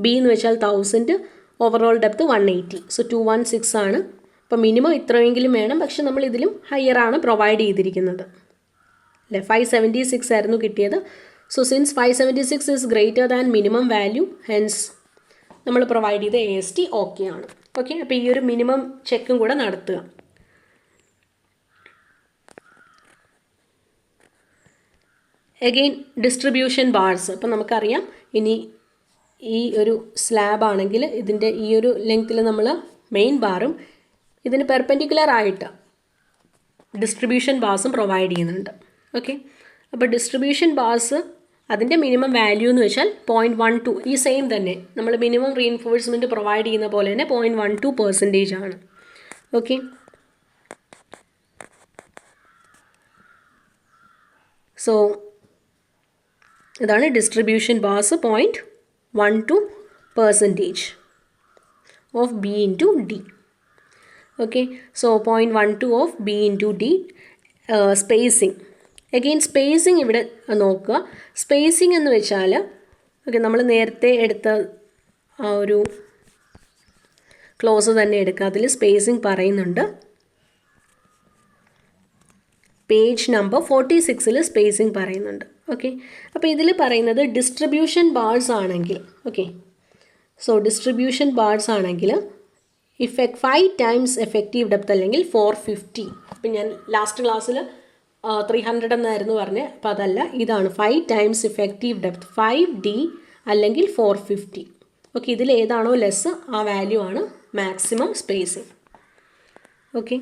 B എന്ന് വെച്ചാൽ 1000, ഓവറോൾ ഡെപ്ത് 180. സോ 216 ആണ്. അപ്പോൾ മിനിമം ഇത്രയെങ്കിലും വേണം, പക്ഷെ നമ്മൾ ഇതിലും ഹയർ ആണ് പ്രൊവൈഡ് ചെയ്തിരിക്കുന്നത് അല്ലേ. 576 ആയിരുന്നു കിട്ടിയത്. So since 576 is greater than minimum value, hence നമ്മൾ പ്രൊവൈഡ് ചെയ്ത AST ഓക്കെ ആണ്. ഓക്കെ, അപ്പോൾ ഈ ഒരു മിനിമം ചെക്കും കൂടെ നടത്തുക. Again distribution bars. അപ്പോൾ നമുക്കറിയാം, ഇനി ഈ ഒരു സ്ലാബ് ആണെങ്കിൽ ഇതിൻ്റെ ഈ ഒരു ലെങ്ത്തിൽ നമ്മൾ മെയിൻ ബാറും ഇതിന് പെർപെൻഡിക്കുലർ ആയിട്ട് ഡിസ്ട്രിബ്യൂഷൻ ബാർസും പ്രൊവൈഡ് ചെയ്യുന്നുണ്ട്. ഓക്കെ, അപ്പോൾ ഡിസ്ട്രിബ്യൂഷൻ ബാർസ് അതിൻ്റെ മിനിമം വാല്യൂ എന്ന് വെച്ചാൽ 0.12, ഈ സെയിം തന്നെ നമ്മൾ മിനിമം റീഇൻഫോഴ്സ്മെൻറ്റ് പ്രൊവൈഡ് ചെയ്യുന്ന പോലെ തന്നെ 0.12% ആണ്. ഓക്കെ, സോ ഇതാണ് distribution bars. 0.12% of B × D. Okay, so 0.12 of B × D. Spacing, again spacing ഇവിടെ നോക്കുക. സ്പേസിങ് എന്ന് വെച്ചാൽ ഓക്കെ, നമ്മൾ നേരത്തെ എടുത്ത ആ ഒരു ക്ലോസ് തന്നെ എടുക്കുക. അതിൽ സ്പേസിങ് പറയുന്നുണ്ട്. പേജ് നമ്പർ 46-ൽ സ്പേസിങ് പറയുന്നുണ്ട്. ഓക്കെ, അപ്പോൾ ഇതിൽ പറയുന്നത് ഡിസ്ട്രിബ്യൂഷൻ ബാർസ് ആണെങ്കിൽ, ഓക്കെ, സോ ഡിസ്ട്രിബ്യൂഷൻ ബാർസ് ആണെങ്കിൽ 5 ടൈംസ് എഫക്റ്റീവ് ഡെപ്ത് അല്ലെങ്കിൽ 450. അപ്പം ഞാൻ ലാസ്റ്റ് ക്ലാസ്സിൽ 300 എന്നായിരുന്നു പറഞ്ഞത്. അപ്പോൾ അതല്ല, ഇതാണ് 5 ടൈംസ് ഇഫക്റ്റീവ് ഡെപ്ത് 5D അല്ലെങ്കിൽ 450. ഓക്കെ, ഇതിൽ ഏതാണോ ലെസ് ആ വാല്യൂ ആണ് maximum spacing. Okay,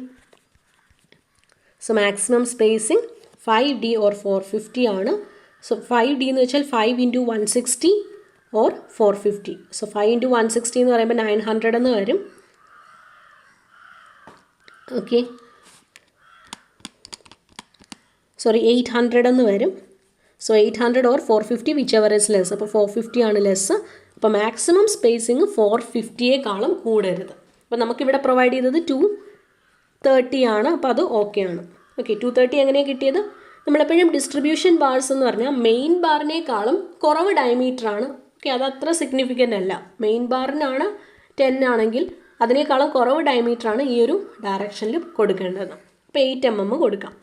so maximum spacing 5D or 450 ആണ്. സോ 5D എന്ന് വെച്ചാൽ 5 × 160 ഓർ 450. സോ 5 × 160 എന്ന് പറയുമ്പോൾ 900 എന്ന് വരും. ഓക്കെ, സോറി 800 എന്ന് വരും. So 800 or 450 which ever is less. അപ്പോൾ 450 ആണ് ലെസ്. അപ്പോൾ മാക്സിമം സ്പേസിങ് 450യേക്കാളും കൂടരുത്. അപ്പോൾ നമുക്കിവിടെ പ്രൊവൈഡ് ചെയ്തത് 230 ആണ്. അപ്പോൾ അത് ഓക്കെ ആണ്. ഓക്കെ, 230 എങ്ങനെയാണ് കിട്ടിയത്? നമ്മളെപ്പോഴും ഡിസ്ട്രിബ്യൂഷൻ ബാർസ് എന്ന് പറഞ്ഞാൽ മെയിൻ ബാറിനേക്കാളും കുറവ് ഡയമീറ്റർ ആണ്. ഓക്കെ, അത് അത്ര സിഗ്നിഫിക്കൻ്റ് അല്ല. മെയിൻ ബാറിനാണ് 10 ആണെങ്കിൽ അതിനേക്കാളും കുറവ് ഡയമീറ്റർ ആണ് ഈ ഒരു ഡയറക്ഷനിൽ കൊടുക്കേണ്ടത്. അപ്പോൾ 8 mm കൊടുക്കാം.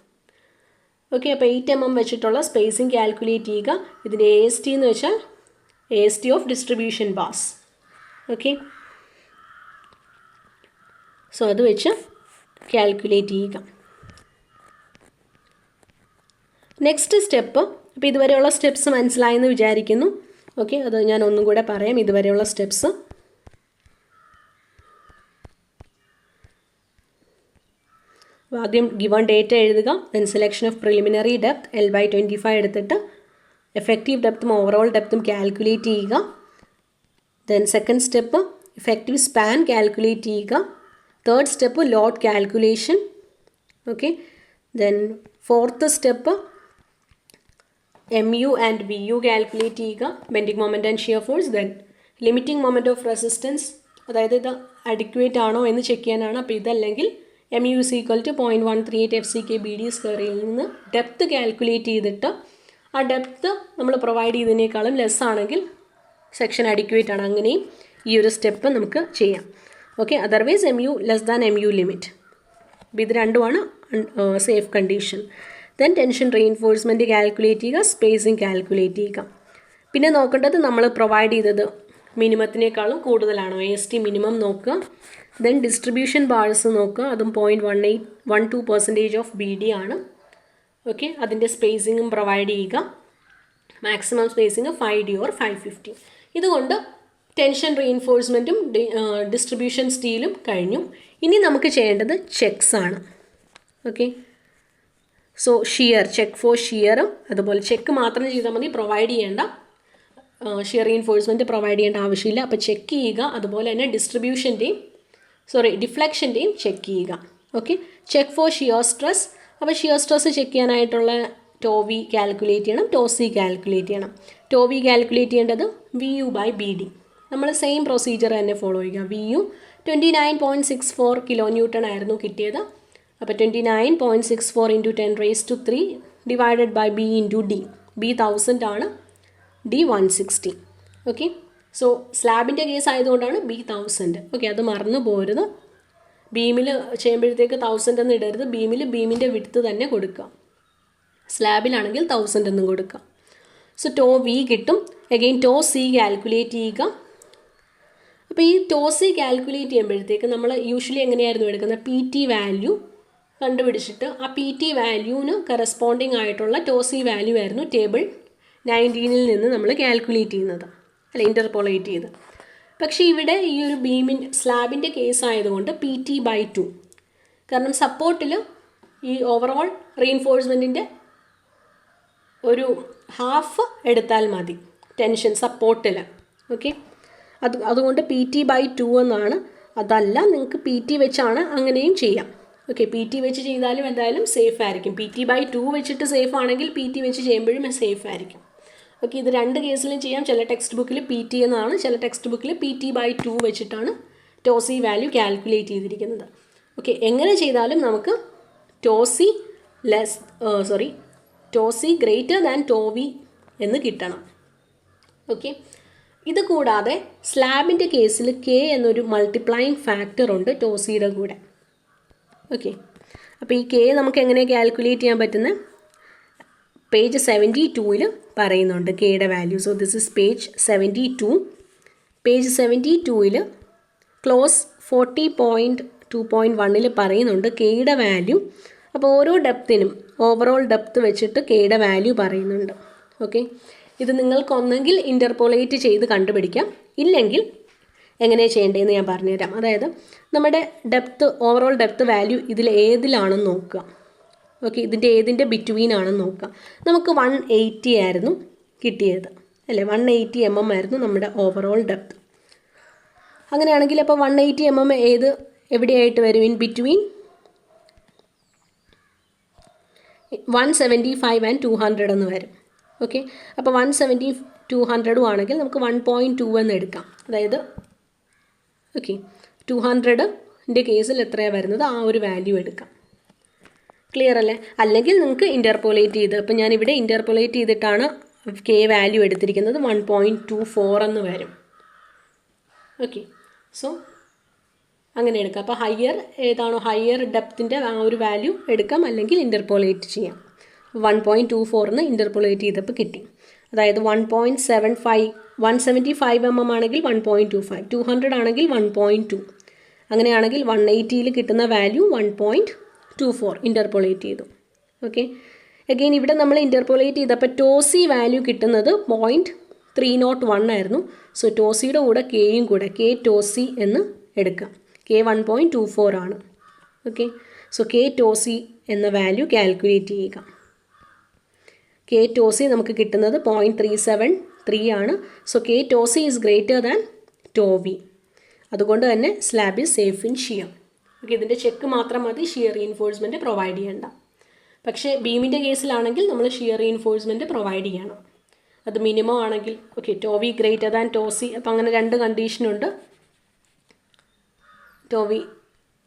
ഓക്കെ, അപ്പോൾ 8 mm വെച്ചിട്ടുള്ള സ്പേസിങ് കാൽക്കുലേറ്റ് ചെയ്യുക. ഇതിൻ്റെ AST എന്ന് വെച്ചാൽ AST of distribution bars. Okay, so അത് വെച്ച് കാൽക്കുലേറ്റ് ചെയ്യുക. നെക്സ്റ്റ് സ്റ്റെപ്പ്, അപ്പോൾ ഇതുവരെയുള്ള സ്റ്റെപ്സ് മനസ്സിലായെന്ന് വിചാരിക്കുന്നു. ഓക്കെ, അത് ഞാൻ ഒന്നും കൂടെ പറയാം. ഇതുവരെയുള്ള സ്റ്റെപ്സ് ആദ്യം ഗിവൺ ഡേറ്റ എഴുതുക. Then selection of preliminary depth L/25 എടുത്തിട്ട് എഫക്റ്റീവ് ഡെപ്തും ഓവറോൾ ഡെപ്തും കാൽക്കുലേറ്റ് ചെയ്യുക. Then second step effective span calculate ചെയ്യുക. Third step load calculation. Okay, then fourth step MU and VU calculate ചെയ്യുക. Bending moment and shear force. Then limiting moment of resistance, അതായത് ഇത് adequate ആണോ എന്ന് check ചെയ്യാനാണ്. അപ്പോൾ ഇതല്ലെങ്കിൽ MU = 0.138 FCK/BD² നിന്ന് depth calculate ചെയ്തിട്ട് ആ ഡെപ്ത് നമ്മൾ പ്രൊവൈഡ് ചെയ്തതിനേക്കാളും ലെസ് ആണെങ്കിൽ സെക്ഷൻ അഡിക്വേറ്റ് ആണ്. അങ്ങനെയും ഈ ഒരു സ്റ്റെപ്പ് നമുക്ക് ചെയ്യാം. Okay, otherwise MU <= MU limit. അപ്പോൾ ഇത് രണ്ടുമാണ് safe condition. Then tension reinforcement calculate ചെയ്യുക, സ്പേസിങ് കാൽക്കുലേറ്റ് ചെയ്യുക. പിന്നെ നോക്കേണ്ടത് നമ്മൾ പ്രൊവൈഡ് ചെയ്തത് മിനിമത്തിനേക്കാളും കൂടുതലാണോ, AST മിനിമം നോക്കുക. ദെൻ ഡിസ്ട്രിബ്യൂഷൻ ബാർസ് നോക്കുക, അതും 0.12% ഓഫ് BD ആണ്. ഓക്കെ, അതിൻ്റെ സ്പേസിങ്ങും പ്രൊവൈഡ് ചെയ്യുക. Maximum spacing 5D or 550. ഇതുകൊണ്ട് ടെൻഷൻ റീഇൻഫോഴ്സ്മെൻറ്റും ഡിസ്ട്രിബ്യൂഷൻ സ്റ്റീലും കഴിഞ്ഞു. ഇനി നമുക്ക് ചെയ്യേണ്ടത് ചെക്സ് ആണ്. ഓക്കെ, സോ ചെക്ക് ഫോർ ഷിയറും അതുപോലെ ചെക്ക് മാത്രം ചെയ്താൽ മതി, പ്രൊവൈഡ് ചെയ്യേണ്ട ഷിയർ റീഇൻഫോഴ്സ്മെൻറ്റ് പ്രൊവൈഡ് ചെയ്യേണ്ട ആവശ്യമില്ല. അപ്പോൾ ചെക്ക് ചെയ്യുക. അതുപോലെ തന്നെ ഡിഫ്ലക്ഷൻ്റെയും ചെക്ക് ചെയ്യുക. Okay, check four shear stress. അപ്പോൾ ഷിയർ സ്ട്രെസ് ചെക്ക് ചെയ്യാനായിട്ടുള്ള ടോവി കാൽക്കുലേറ്റ് ചെയ്യണം, ടോസി കാൽക്കുലേറ്റ് ചെയ്യണം. ടോവി കാൽക്കുലേറ്റ് ചെയ്യേണ്ടത് VU/BD. നമ്മൾ സെയിം പ്രൊസീജിയർ തന്നെ ഫോളോ ചെയ്യുക. VU 29.64 kN ആയിരുന്നു കിട്ടിയത്. അപ്പോൾ 29.64 × 10⁻³ divided by B × D. B 1000 ആണ്, D 160. ഓക്കെ, സോ സ്ലാബിൻ്റെ കേസ് ആയതുകൊണ്ടാണ് B 1000. ഓക്കെ, അത് മറന്നു പോരുത്. ബീമിൽ ചെയ്യുമ്പോഴത്തേക്ക് 1000 എന്ന് ഇടരുത്. ബീമിൻ്റെ വിഡ്ത്ത് തന്നെ കൊടുക്കുക. സ്ലാബിലാണെങ്കിൽ 1000 എന്നും കൊടുക്കുക. സോ ടോ V കിട്ടും. അഗെയിൻ ടോ C കാൽക്കുലേറ്റ് ചെയ്യുക. അപ്പോൾ ഈ ടോ C കാൽക്കുലേറ്റ് ചെയ്യുമ്പോഴത്തേക്ക് നമ്മൾ യൂഷ്വലി എങ്ങനെയായിരുന്നു എടുക്കുന്നത്? PT വാല്യൂ കണ്ടുപിടിച്ചിട്ട് ആ PT വാല്യൂവിന് കറസ്പോണ്ടിങ് ആയിട്ടുള്ള ടോ C വാല്യൂ ആയിരുന്നു ടേബിൾ 19 നിന്ന് നമ്മൾ കാൽക്കുലേറ്റ് ചെയ്യുന്നത്, അല്ല ഇൻ്റർപോളേറ്റ് ചെയ്ത്. പക്ഷേ ഇവിടെ ഈ ഒരു സ്ലാബിൻ്റെ കേസ് ആയതുകൊണ്ട് PT/2, കാരണം സപ്പോർട്ടിൽ ഈ ഓവറോൾ റീഇൻഫോഴ്സ്മെൻറ്റിൻ്റെ ഒരു ഹാഫ് എടുത്താൽ മതി ടെൻഷൻ സപ്പോർട്ടിൽ. ഓക്കെ, അതുകൊണ്ട് PT/2 എന്നാണ്. അതല്ല, നിങ്ങൾക്ക് PT വെച്ചാണ് അങ്ങനെയും ചെയ്യാം. ഓക്കെ, PT വെച്ച് ചെയ്താലും എന്തായാലും സേഫ് ആയിരിക്കും. PT/2 വെച്ചിട്ട് സേഫ് ആണെങ്കിൽ PT വെച്ച് ചെയ്യുമ്പോഴും സേഫ് ആയിരിക്കും. ഓക്കെ, ഇത് രണ്ട് കേസിലും ചെയ്യാം. ചില ടെക്സ്റ്റ് ബുക്കിൽ PT എന്നാണ്, ചില ടെക്സ്റ്റ് ബുക്കിൽ PT/2 വെച്ചിട്ടാണ് ടോ C വാല്യൂ കാൽക്കുലേറ്റ് ചെയ്തിരിക്കുന്നത്. ഓക്കെ, എങ്ങനെ ചെയ്താലും നമുക്ക് tau C greater than tau V എന്ന് കിട്ടണം. ഓക്കെ, ഇത് കൂടാതെ സ്ലാബിൻ്റെ കേസിൽ K എന്നൊരു മൾട്ടിപ്ലൈയിങ് ഫാക്ടർ ഉണ്ട് ടോ Cയുടെ കൂടെ. ഓക്കെ, അപ്പോൾ ഈ K നമുക്ക് എങ്ങനെ കാൽക്കുലേറ്റ് ചെയ്യാൻ പറ്റുന്നത്? പേജ് 72 പറയുന്നുണ്ട് Kയുടെ value. So this is page 72. Page 72 clause 40.2.1 പറയുന്നുണ്ട് Kയുടെ വാല്യൂ. അപ്പോൾ ഓരോ ഡെപ്തിനും ഓവറോൾ ഡെപ്ത് വെച്ചിട്ട് Kയുടെ വാല്യൂ പറയുന്നുണ്ട്. ഓക്കെ, ഇത് നിങ്ങൾക്കൊന്നെങ്കിൽ ഇൻ്റർപോളേറ്റ് ചെയ്ത് കണ്ടുപിടിക്കാം, ഇല്ലെങ്കിൽ എങ്ങനെ ചെയ്യേണ്ടതെന്ന് ഞാൻ പറഞ്ഞുതരാം. അതായത് നമ്മുടെ ഓവറോൾ ഡെപ്ത് വാല്യൂ ഇതിൽ ഏതിലാണെന്ന് നോക്കുക. ഓക്കെ, ഇതിൻ്റെ ഏതിൻ്റെ ബിറ്റ്വീൻ ആണെന്ന് നോക്കാം. നമുക്ക് 180 ആയിരുന്നു കിട്ടിയത് അല്ലേ, 180 mm ആയിരുന്നു നമ്മുടെ ഓവറോൾ ഡെപ്ത്. അങ്ങനെയാണെങ്കിൽ അപ്പോൾ 180 mm എവിടെയായിട്ട് വരും? ഇൻ ബിറ്റ്വീൻ 175 and 200 എന്ന് വരും. ഓക്കെ, അപ്പോൾ 170 200 ആണെങ്കിൽ നമുക്ക് 1.2 എന്ന് എടുക്കാം. അതായത് ഓക്കെ, 200ൻ്റെ കേസിൽ എത്രയാണ് വരുന്നത് ആ ഒരു വാല്യൂ എടുക്കാം. ക്ലിയർ അല്ലേ? അല്ലെങ്കിൽ നിങ്ങൾക്ക് ഇൻ്റർപോളേറ്റ് ചെയ്ത്, അപ്പോൾ ഞാനിവിടെ ഇൻ്റർപോളേറ്റ് ചെയ്തിട്ടാണ് കെ വാല്യൂ എടുത്തിരിക്കുന്നത്. 1.24 എന്ന് വരും. ഓക്കെ, സോ അങ്ങനെ എടുക്കാം. അപ്പോൾ ഹയർ ഏതാണോ ഹയർ ഡെപ്തിൻ്റെ ആ ഒരു വാല്യൂ എടുക്കാം, അല്ലെങ്കിൽ ഇൻ്റർപോളേറ്റ് ചെയ്യാം. 1.24 ഇൻ്റർപോളേറ്റ് ചെയ്തപ്പോൾ കിട്ടി. അതായത് 175 mm ആണെങ്കിൽ 1.25, 200 ആണെങ്കിൽ 1.2, അങ്ങനെയാണെങ്കിൽ 180 കിട്ടുന്ന വാല്യൂ 1.24 ഇൻ്റർപോളേറ്റ് ചെയ്തു. ഓക്കെ, അഗെയിൻ ഇവിടെ നമ്മൾ ഇൻ്റർപോളേറ്റ് ചെയ്തപ്പോൾ ടോസി വാല്യൂ കിട്ടുന്നത് 0.301 ആയിരുന്നു. സോ ടോസിയുടെ കൂടെ കെയും കൂടെ കെ ടോസി എന്ന് എടുക്കാം. കെ 1.24 ആണ്. ഓക്കെ, സോ കെ ടോസി എന്ന വാല്യൂ കാൽക്കുലേറ്റ് ചെയ്യുക. കെ ടോസി നമുക്ക് കിട്ടുന്നത് 0.373 ആണ്. So K tau c is greater than tau v. അതുകൊണ്ട് തന്നെ slab is safe in shear. Okay, ഇതിൻ്റെ ചെക്ക് മാത്രം മതി, ഷിയർ റീഇൻഫോഴ്സ്മെൻറ്റ് പ്രൊവൈഡ് ചെയ്യേണ്ട. പക്ഷേ ബീമിൻ്റെ കേസിലാണെങ്കിൽ നമ്മൾ ഷിയർ റീഇൻഫോഴ്സ്മെൻറ്റ് പ്രൊവൈഡ് ചെയ്യണം. അത് മിനിമം ആണെങ്കിൽ ഓക്കെ, ടോവി ഗ്രേറ്റർ ദാൻ ടോസി, അപ്പോൾ അങ്ങനെ രണ്ട് കണ്ടീഷനുണ്ട്. ടോവി,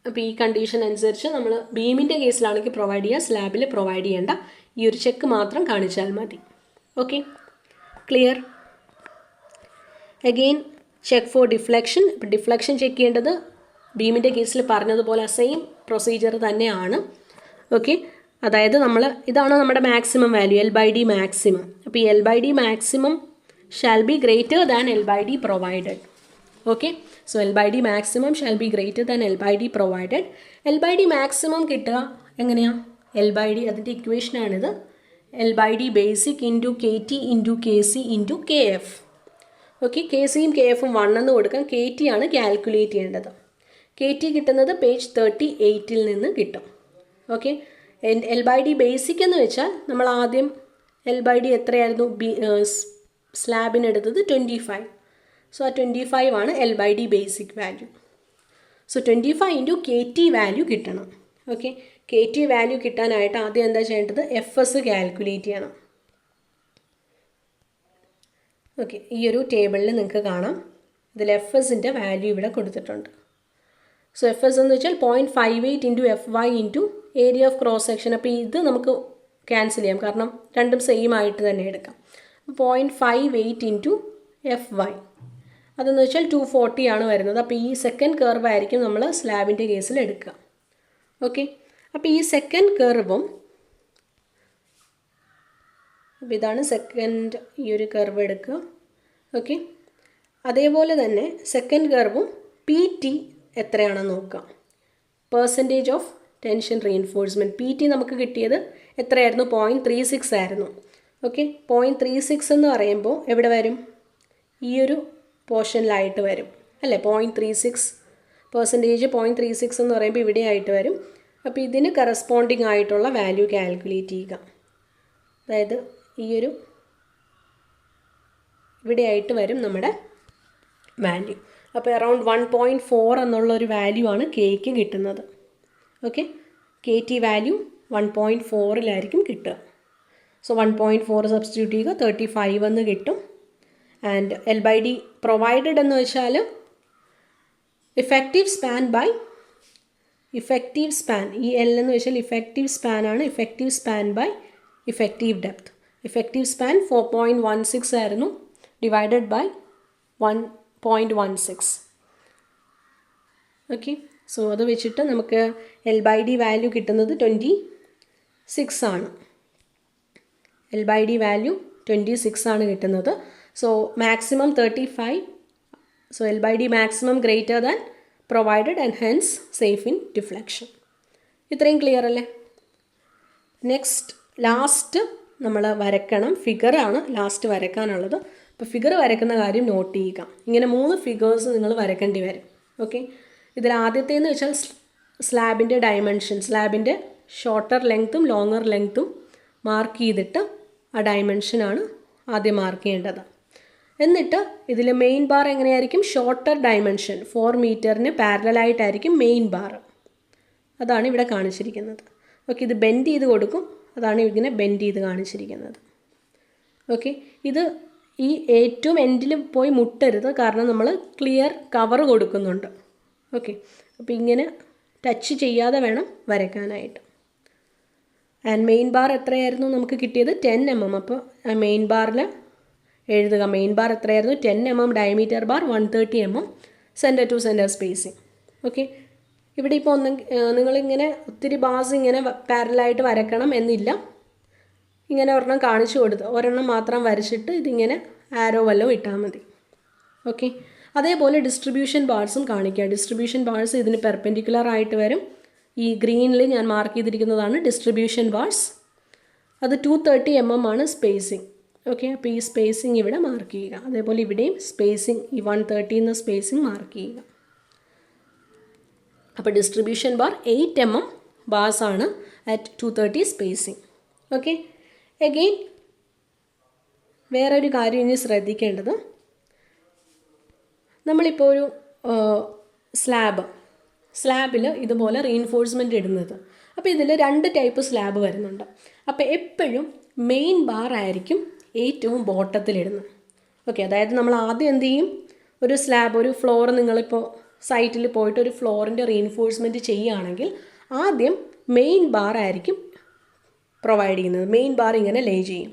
അപ്പോൾ ഈ കണ്ടീഷൻ അനുസരിച്ച് നമ്മൾ ബീമിൻ്റെ കേസിലാണെങ്കിൽ പ്രൊവൈഡ് ചെയ്യുക, സ്ലാബിൽ പ്രൊവൈഡ് ചെയ്യേണ്ട. ഈ ഒരു ചെക്ക് മാത്രം കാണിച്ചാൽ മതി. Okay, clear? Again check for deflection. ഇപ്പോൾ ഡിഫ്ലക്ഷൻ ചെക്ക് ചെയ്യേണ്ടത് ബീമിൻ്റെ കേസിൽ പറഞ്ഞതുപോലെ സെയിം പ്രൊസീജിയർ തന്നെയാണ്. ഓക്കെ, അതായത് ഇതാണ് നമ്മുടെ മാക്സിമം വാല്യൂ, L/D മാക്സിമം. അപ്പോൾ ഈ L/D maximum shall be greater than L/D provided. Okay, so L/D maximum shall be greater than L/D provided. L/D maximum കിട്ടുക എങ്ങനെയാണ്? L/D അതിൻ്റെ ഇക്വേഷനാണിത്. L/D basic into KT into KC into KF. Okay, KCയും KFും 1 എന്ന് കൊടുക്കാം. KT ആണ് calculate ചെയ്യേണ്ടത്. KT കിട്ടുന്നത് പേജ് 38 നിന്ന് കിട്ടും. ഓക്കെ, L/D ബേസിക് എന്ന് വെച്ചാൽ നമ്മൾ ആദ്യം L/D എത്രയായിരുന്നു സ്ലാബിനെടുത്തത്? 25. സോ ആ 25 ആണ് L/D basic value. So 25 into KT value കിട്ടണം. ഓക്കെ, KT വാല്യൂ കിട്ടാനായിട്ട് ആദ്യം എന്താ ചെയ്യേണ്ടത്? FS കാൽക്കുലേറ്റ് ചെയ്യണം. ഓക്കെ, ഈ ഒരു ടേബിളിൽ നിങ്ങൾക്ക് കാണാം, ഇതിൽ FSൻ്റെ വാല്യൂ ഇവിടെ കൊടുത്തിട്ടുണ്ട്. സോ FS എന്ന് വെച്ചാൽ 0.58 into FY into area of cross section. അപ്പോൾ ഇത് നമുക്ക് ക്യാൻസൽ ചെയ്യാം, കാരണം രണ്ടും സെയിം ആയിട്ട് തന്നെ എടുക്കാം. 0.58 ഇൻറ്റു FY അതെന്ന് വെച്ചാൽ 240 ആണ് വരുന്നത്. അപ്പോൾ ഈ സെക്കൻഡ് കർവ് ആയിരിക്കും നമ്മൾ സ്ലാബിൻ്റെ കേസിൽ എടുക്കുക. ഓക്കെ, അപ്പോൾ ഈ സെക്കൻഡ് കർവും, അപ്പോൾ ഇതാണ് സെക്കൻഡ്, ഈ ഒരു കർവ് എടുക്കുക. ഓക്കെ, അതേപോലെ തന്നെ സെക്കൻഡ് കർവും PT എത്രയാണെന്ന് നോക്കാം. Percentage of tension reinforcement PT നമുക്ക് കിട്ടിയത് എത്രയായിരുന്നു? 0.36 ആയിരുന്നു. ഓക്കെ, 0.36 എന്ന് പറയുമ്പോൾ എവിടെ വരും? ഈ ഒരു പോർഷനിലായിട്ട് വരും അല്ലേ? 0.36 പെർസെൻറ്റേജ് 0.36 എന്ന് പറയുമ്പോൾ ഇവിടെ ആയിട്ട് വരും. അപ്പോൾ ഇതിന് കറസ്പോണ്ടിങ് ആയിട്ടുള്ള വാല്യൂ കാൽക്കുലേറ്റ് ചെയ്യുക. അതായത് ഈ ഒരു ഇവിടെ ആയിട്ട് വരും നമ്മുടെ വാല്യൂ. അപ്പോൾ അറൗണ്ട് 1.4 എന്നുള്ളൊരു വാല്യൂ ആണ് കെയ്ക്ക് കിട്ടുന്നത്. ഓക്കെ, KT വാല്യൂ 1.4 കിട്ടുക. സോ 1.4 സബ്സ്റ്റിറ്റ്യൂട്ട് ചെയ്യുക, 35 എന്ന് കിട്ടും. ആൻഡ് L/D പ്രൊവൈഡഡ് എന്ന് വെച്ചാൽ effective span by effective span. ഈ L എന്ന് വെച്ചാൽ ഇഫക്റ്റീവ് സ്പാൻ ആണ്. Effective span by effective depth. Effective span 4.16 ആയിരുന്നു, ഡിവൈഡഡ് ബൈ 1.16. ഓക്കെ, സോ അത് വെച്ചിട്ട് നമുക്ക് L/D വാല്യൂ കിട്ടുന്നത് 26 ആണ്. L/D വാല്യൂ 26 ആണ് കിട്ടുന്നത്. So maximum 35. So L/D maximum greater than provided and hence safe in deflection. ഇത്രയും ക്ലിയർ അല്ലേ? നെക്സ്റ്റ് ലാസ്റ്റ് നമ്മൾ വരക്കണം. ഫിഗറാണ് ലാസ്റ്റ് വരക്കാനുള്ളത്. അപ്പോൾ ഫിഗർ വരക്കുന്ന കാര്യം നോട്ട് ചെയ്യുക. ഇങ്ങനെ 3 ഫിഗേഴ്സ് നിങ്ങൾ വരക്കേണ്ടി വരും. ഓക്കെ, ഇതിൽ ആദ്യത്തേന്ന് വെച്ചാൽ സ്ലാബിൻ്റെ ഡയമെൻഷൻ, സ്ലാബിൻ്റെ ഷോർട്ടർ ലെങ്ത്തും ലോങ്ങർ ലെങ്ത്തും മാർക്ക് ചെയ്തിട്ട് ആ ഡയമെൻഷനാണ് ആദ്യം മാർക്ക് ചെയ്യേണ്ടത്. എന്നിട്ട് ഇതിൽ മെയിൻ ബാർ എങ്ങനെയായിരിക്കും? ഷോർട്ടർ ഡയമെൻഷൻ 4 മീറ്ററിന് പാരലായിട്ടായിരിക്കും മെയിൻ ബാർ. അതാണ് ഇവിടെ കാണിച്ചിരിക്കുന്നത്. ഓക്കെ, ഇത് ബെൻഡ് ചെയ്ത് കൊടുക്കും. അതാണ് ഇങ്ങനെ ബെൻഡ് ചെയ്ത് കാണിച്ചിരിക്കുന്നത്. ഓക്കെ, ഇത് ഈ ഏറ്റവും എൻഡിൽ പോയി മുട്ടരുത്, കാരണം നമ്മൾ ക്ലിയർ കവർ കൊടുക്കുന്നുണ്ട്. ഓക്കെ, അപ്പോൾ ഇങ്ങനെ ടച്ച് ചെയ്യാതെ വേണം വരയ്ക്കാനായിട്ട്. ആൻഡ് മെയിൻ ബാർ എത്രയായിരുന്നു നമുക്ക് കിട്ടിയത്? 10 mm. അപ്പോൾ മെയിൻ ബാറിൽ എഴുതുക. മെയിൻ ബാർ എത്രയായിരുന്നു? 10 mm. Diameter bar 130 mm. Centre to centre spacing. Okay, ഇവിടെ ഇപ്പോൾ നിങ്ങളിങ്ങനെ ഒത്തിരി ബാർസ് ഇങ്ങനെ പാരലായിട്ട് വരക്കണം എന്നില്ല. ഇങ്ങനെ ഒരെണ്ണം കാണിച്ചു കൊടുത്ത് ഒരെണ്ണം മാത്രം വരച്ചിട്ട് ഇതിങ്ങനെ ആരോ വല്ലതും ഇട്ടാൽ മതി. ഓക്കെ, അതേപോലെ ഡിസ്ട്രിബ്യൂഷൻ ബാർസും കാണിക്കുക. ഡിസ്ട്രിബ്യൂഷൻ ബാർസ് ഇതിന് പെർപെൻഡിക്കുലർ ആയിട്ട് വരും. ഈ ഗ്രീനിൽ ഞാൻ മാർക്ക് ചെയ്തിരിക്കുന്നതാണ് ഡിസ്ട്രിബ്യൂഷൻ ബാർസ്. അത് 230 mm ആണ് സ്പേസിങ്. ഓക്കെ, അപ്പോൾ ഈ സ്പേസിങ് ഇവിടെ മാർക്ക് ചെയ്യുക. അതേപോലെ ഇവിടെയും സ്പേസിങ് ഈ 130 എന്ന സ്പേസിങ് മാർക്ക് ചെയ്യുക. അപ്പോൾ ഡിസ്ട്രിബ്യൂഷൻ ബാർ 8 mm ബാർസ് ആണ് അറ്റ് 230 സ്പേസിങ്. ഓക്കെ, അഗെയിൻ വേറൊരു കാര്യം ഇനി ശ്രദ്ധിക്കേണ്ടത്, നമ്മളിപ്പോൾ ഒരു സ്ലാബിൽ ഇതുപോലെ റീഇൻഫോഴ്സ്മെൻറ്റ് ഇടുന്നത്. അപ്പോൾ ഇതിൽ 2 ടൈപ്പ് സ്ലാബ് വരുന്നുണ്ട്. അപ്പോൾ എപ്പോഴും മെയിൻ ബാർ ആയിരിക്കും ഏറ്റവും ബോട്ടത്തിലിടുന്നത്. ഓക്കെ, അതായത് നമ്മൾ ആദ്യം എന്ത് ചെയ്യും? ഒരു സ്ലാബ്, ഒരു ഫ്ലോർ, നിങ്ങളിപ്പോൾ സൈറ്റിൽ പോയിട്ട് ഒരു ഫ്ലോറിൻ്റെ റീഇൻഫോഴ്സ്മെൻറ്റ് ചെയ്യുകയാണെങ്കിൽ ആദ്യം മെയിൻ ബാർ ആയിരിക്കും പ്രൊവൈഡ് ചെയ്യുന്നത്. മെയിൻ ബാർ ഇങ്ങനെ ലേ ചെയ്യും.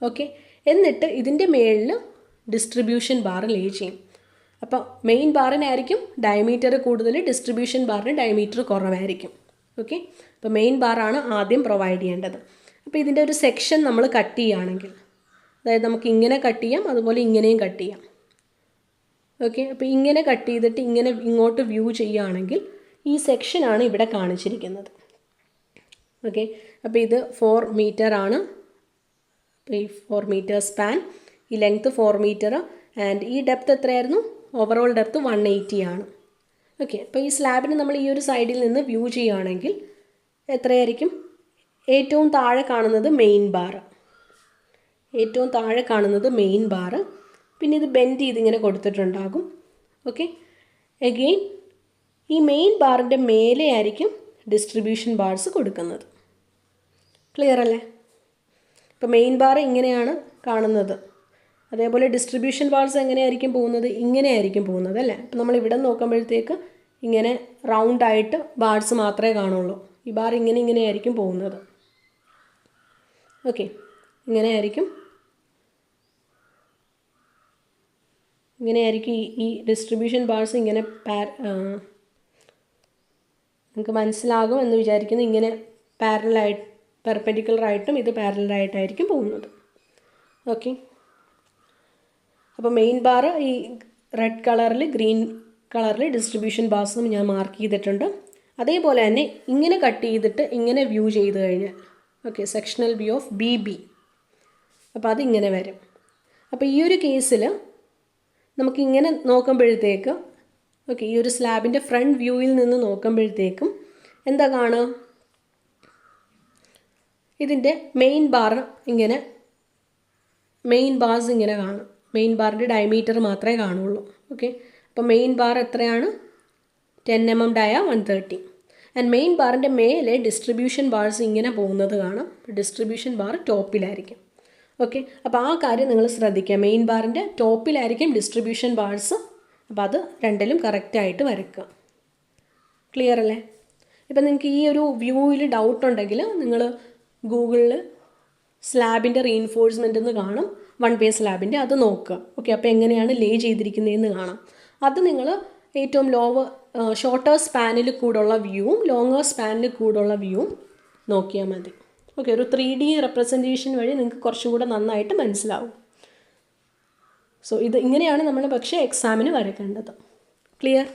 ഓക്കെ, എന്നിട്ട് ഇതിൻ്റെ മേളിൽ ഡിസ്ട്രിബ്യൂഷൻ ബാർ ലേ ചെയ്യും. അപ്പോൾ മെയിൻ ബാറിനായിരിക്കും ഡയമീറ്റർ കൂടുതൽ, ഡിസ്ട്രിബ്യൂഷൻ ബാറിന് ഡയമീറ്റർ കുറവായിരിക്കും. ഓക്കെ, അപ്പോൾ മെയിൻ ബാറാണ് ആദ്യം പ്രൊവൈഡ് ചെയ്യേണ്ടത്. അപ്പോൾ ഇതിൻ്റെ ഒരു സെക്ഷൻ നമ്മൾ കട്ട് ചെയ്യുകയാണെങ്കിൽ, അതായത് നമുക്ക് ഇങ്ങനെ കട്ട് ചെയ്യാം, അതുപോലെ ഇങ്ങനെയും കട്ട് ചെയ്യാം. ഓക്കെ, അപ്പോൾ ഇങ്ങനെ കട്ട് ചെയ്തിട്ട് ഇങ്ങനെ ഇങ്ങോട്ട് വ്യൂ ചെയ്യുകയാണെങ്കിൽ ഈ സെക്ഷനാണ് ഇവിടെ കാണിച്ചിരിക്കുന്നത്. ഓക്കെ, അപ്പോൾ ഇത് 4 മീറ്റർ ആണ്. അപ്പോൾ ഈ 4 മീറ്റർ സ്പാൻ, ഈ ലെങ്ത്ത് 4 മീറ്റർ ആൻഡ് ഈ ഡെപ്ത് എത്രയായിരുന്നു? ഓവറോൾ ഡെപ്ത് 180 ആണ്. ഓക്കെ, അപ്പോൾ ഈ സ്ലാബിന് നമ്മൾ ഈ ഒരു സൈഡിൽ നിന്ന് വ്യൂ ചെയ്യുകയാണെങ്കിൽ എത്രയായിരിക്കും? ഏറ്റവും താഴെ കാണുന്നത് മെയിൻ ബാർ. ഏറ്റവും താഴെ കാണുന്നത് മെയിൻ ബാർ. പിന്നെ ഇത് ബെൻഡ് ചെയ്ത് ഇങ്ങനെ കൊടുത്തിട്ടുണ്ടാകും. ഓക്കെ, അഗെയിൻ ഈ മെയിൻ ബാറിൻ്റെ മേലെ ആയിരിക്കും ഡിസ്ട്രിബ്യൂഷൻ ബാർസ് കൊടുക്കുന്നത്. ക്ലിയർ അല്ലേ? ഇപ്പോൾ മെയിൻ ബാർ ഇങ്ങനെയാണ് കാണുന്നത്. അതേപോലെ ഡിസ്ട്രിബ്യൂഷൻ ബാർസ് എങ്ങനെയായിരിക്കും പോകുന്നത്? ഇങ്ങനെയായിരിക്കും പോകുന്നത് അല്ലേ? അപ്പോൾ നമ്മൾ ഇവിടെ നോക്കുമ്പോഴത്തേക്ക് ഇങ്ങനെ റൗണ്ടായിട്ട് ബാർസ് മാത്രമേ കാണുള്ളൂ. ഈ ബാർ ഇങ്ങനെയായിരിക്കും പോകുന്നത്. ഓക്കെ, ഇങ്ങനെയായിരിക്കും ഈ ഡിസ്ട്രിബ്യൂഷൻ ബാർസ് ഇങ്ങനെ നിങ്ങൾക്ക് മനസ്സിലാകും എന്ന് വിചാരിക്കുന്നു. ഇങ്ങനെ പെർപെൻഡിക്കുലറായിട്ടും ഇത് പാരലായിട്ടായിരിക്കും പോകുന്നത്. ഓക്കെ, അപ്പോൾ മെയിൻ ബാർ ഈ റെഡ് കളറിൽ, ഗ്രീൻ കളറിൽ ഡിസ്ട്രിബ്യൂഷൻ ബാർസും ഞാൻ മാർക്ക് ചെയ്തിട്ടുണ്ട്. അതേപോലെ തന്നെ ഇങ്ങനെ കട്ട് ചെയ്തിട്ട് ഇങ്ങനെ വ്യൂ ചെയ്ത് കഴിഞ്ഞാൽ, okay, sectional view of BB, അപ്പോൾ അതിങ്ങനെ വരും. അപ്പോൾ ഈ ഒരു കേസിൽ നമുക്കിങ്ങനെ നോക്കുമ്പോഴത്തേക്ക്, ഓക്കെ, ഈ ഒരു സ്ലാബിൻ്റെ ഫ്രണ്ട് വ്യൂവിൽ നിന്ന് നോക്കുമ്പോഴത്തേക്കും എന്താ കാണുക? ഇതിൻ്റെ മെയിൻ ബാർ ഇങ്ങനെ, മെയിൻ ബാർസ് ഇങ്ങനെ കാണും. മെയിൻ ബാറിൻ്റെ ഡയമീറ്റർ മാത്രമേ കാണുള്ളൂ. ഓക്കെ, അപ്പോൾ മെയിൻ ബാർ എത്രയാണ്? 10 mm ഡയ 130. ആൻഡ് മെയിൻ ബാറിൻ്റെ മേലെ ഡിസ്ട്രിബ്യൂഷൻ ബാർസ് ഇങ്ങനെ പോകുന്നത് കാണാം. Distribution bar ടോപ്പിലായിരിക്കും. ഓക്കെ, അപ്പോൾ ആ കാര്യം നിങ്ങൾ ശ്രദ്ധിക്കുക. മെയിൻ ബാറിൻ്റെ ടോപ്പിലായിരിക്കും ഡിസ്ട്രിബ്യൂഷൻ ബാർസ്. അപ്പോൾ അത് രണ്ടിലും കറക്റ്റായിട്ട് വരയ്ക്കുക. ക്ലിയർ അല്ലേ? ഇപ്പം നിങ്ങൾക്ക് ഈ ഒരു വ്യൂവിൽ ഡൗട്ട് ഉണ്ടെങ്കിൽ നിങ്ങൾ ഗൂഗിളിൽ സ്ലാബിൻ്റെ റീഇൻഫോഴ്സ്മെൻ്റ് എന്ന് കാണും, 1 way സ്ലാബിൻ്റെ, അത് നോക്കുക. ഓക്കെ, അപ്പോൾ എങ്ങനെയാണ് ലേ ചെയ്തിരിക്കുന്നതെന്ന് കാണാം. അത് നിങ്ങൾ ഏറ്റവും ഷോർട്ടർ സ്പാനിൽ കൂടുള്ള വ്യൂവും ലോങ്ങർ സ്പാനിൽ കൂടുള്ള വ്യൂവും നോക്കിയാൽ മതി. ഓക്കെ, ഒരു 3D റെപ്രസെൻറ്റേഷൻ വഴി നിങ്ങൾക്ക് കുറച്ചുകൂടെ നന്നായിട്ട് മനസ്സിലാവും. സോ ഇത് ഇങ്ങനെയാണ് നമ്മൾ പക്ഷേ എക്സാമിന് വരയ്ക്കേണ്ടത്. ക്ലിയർ?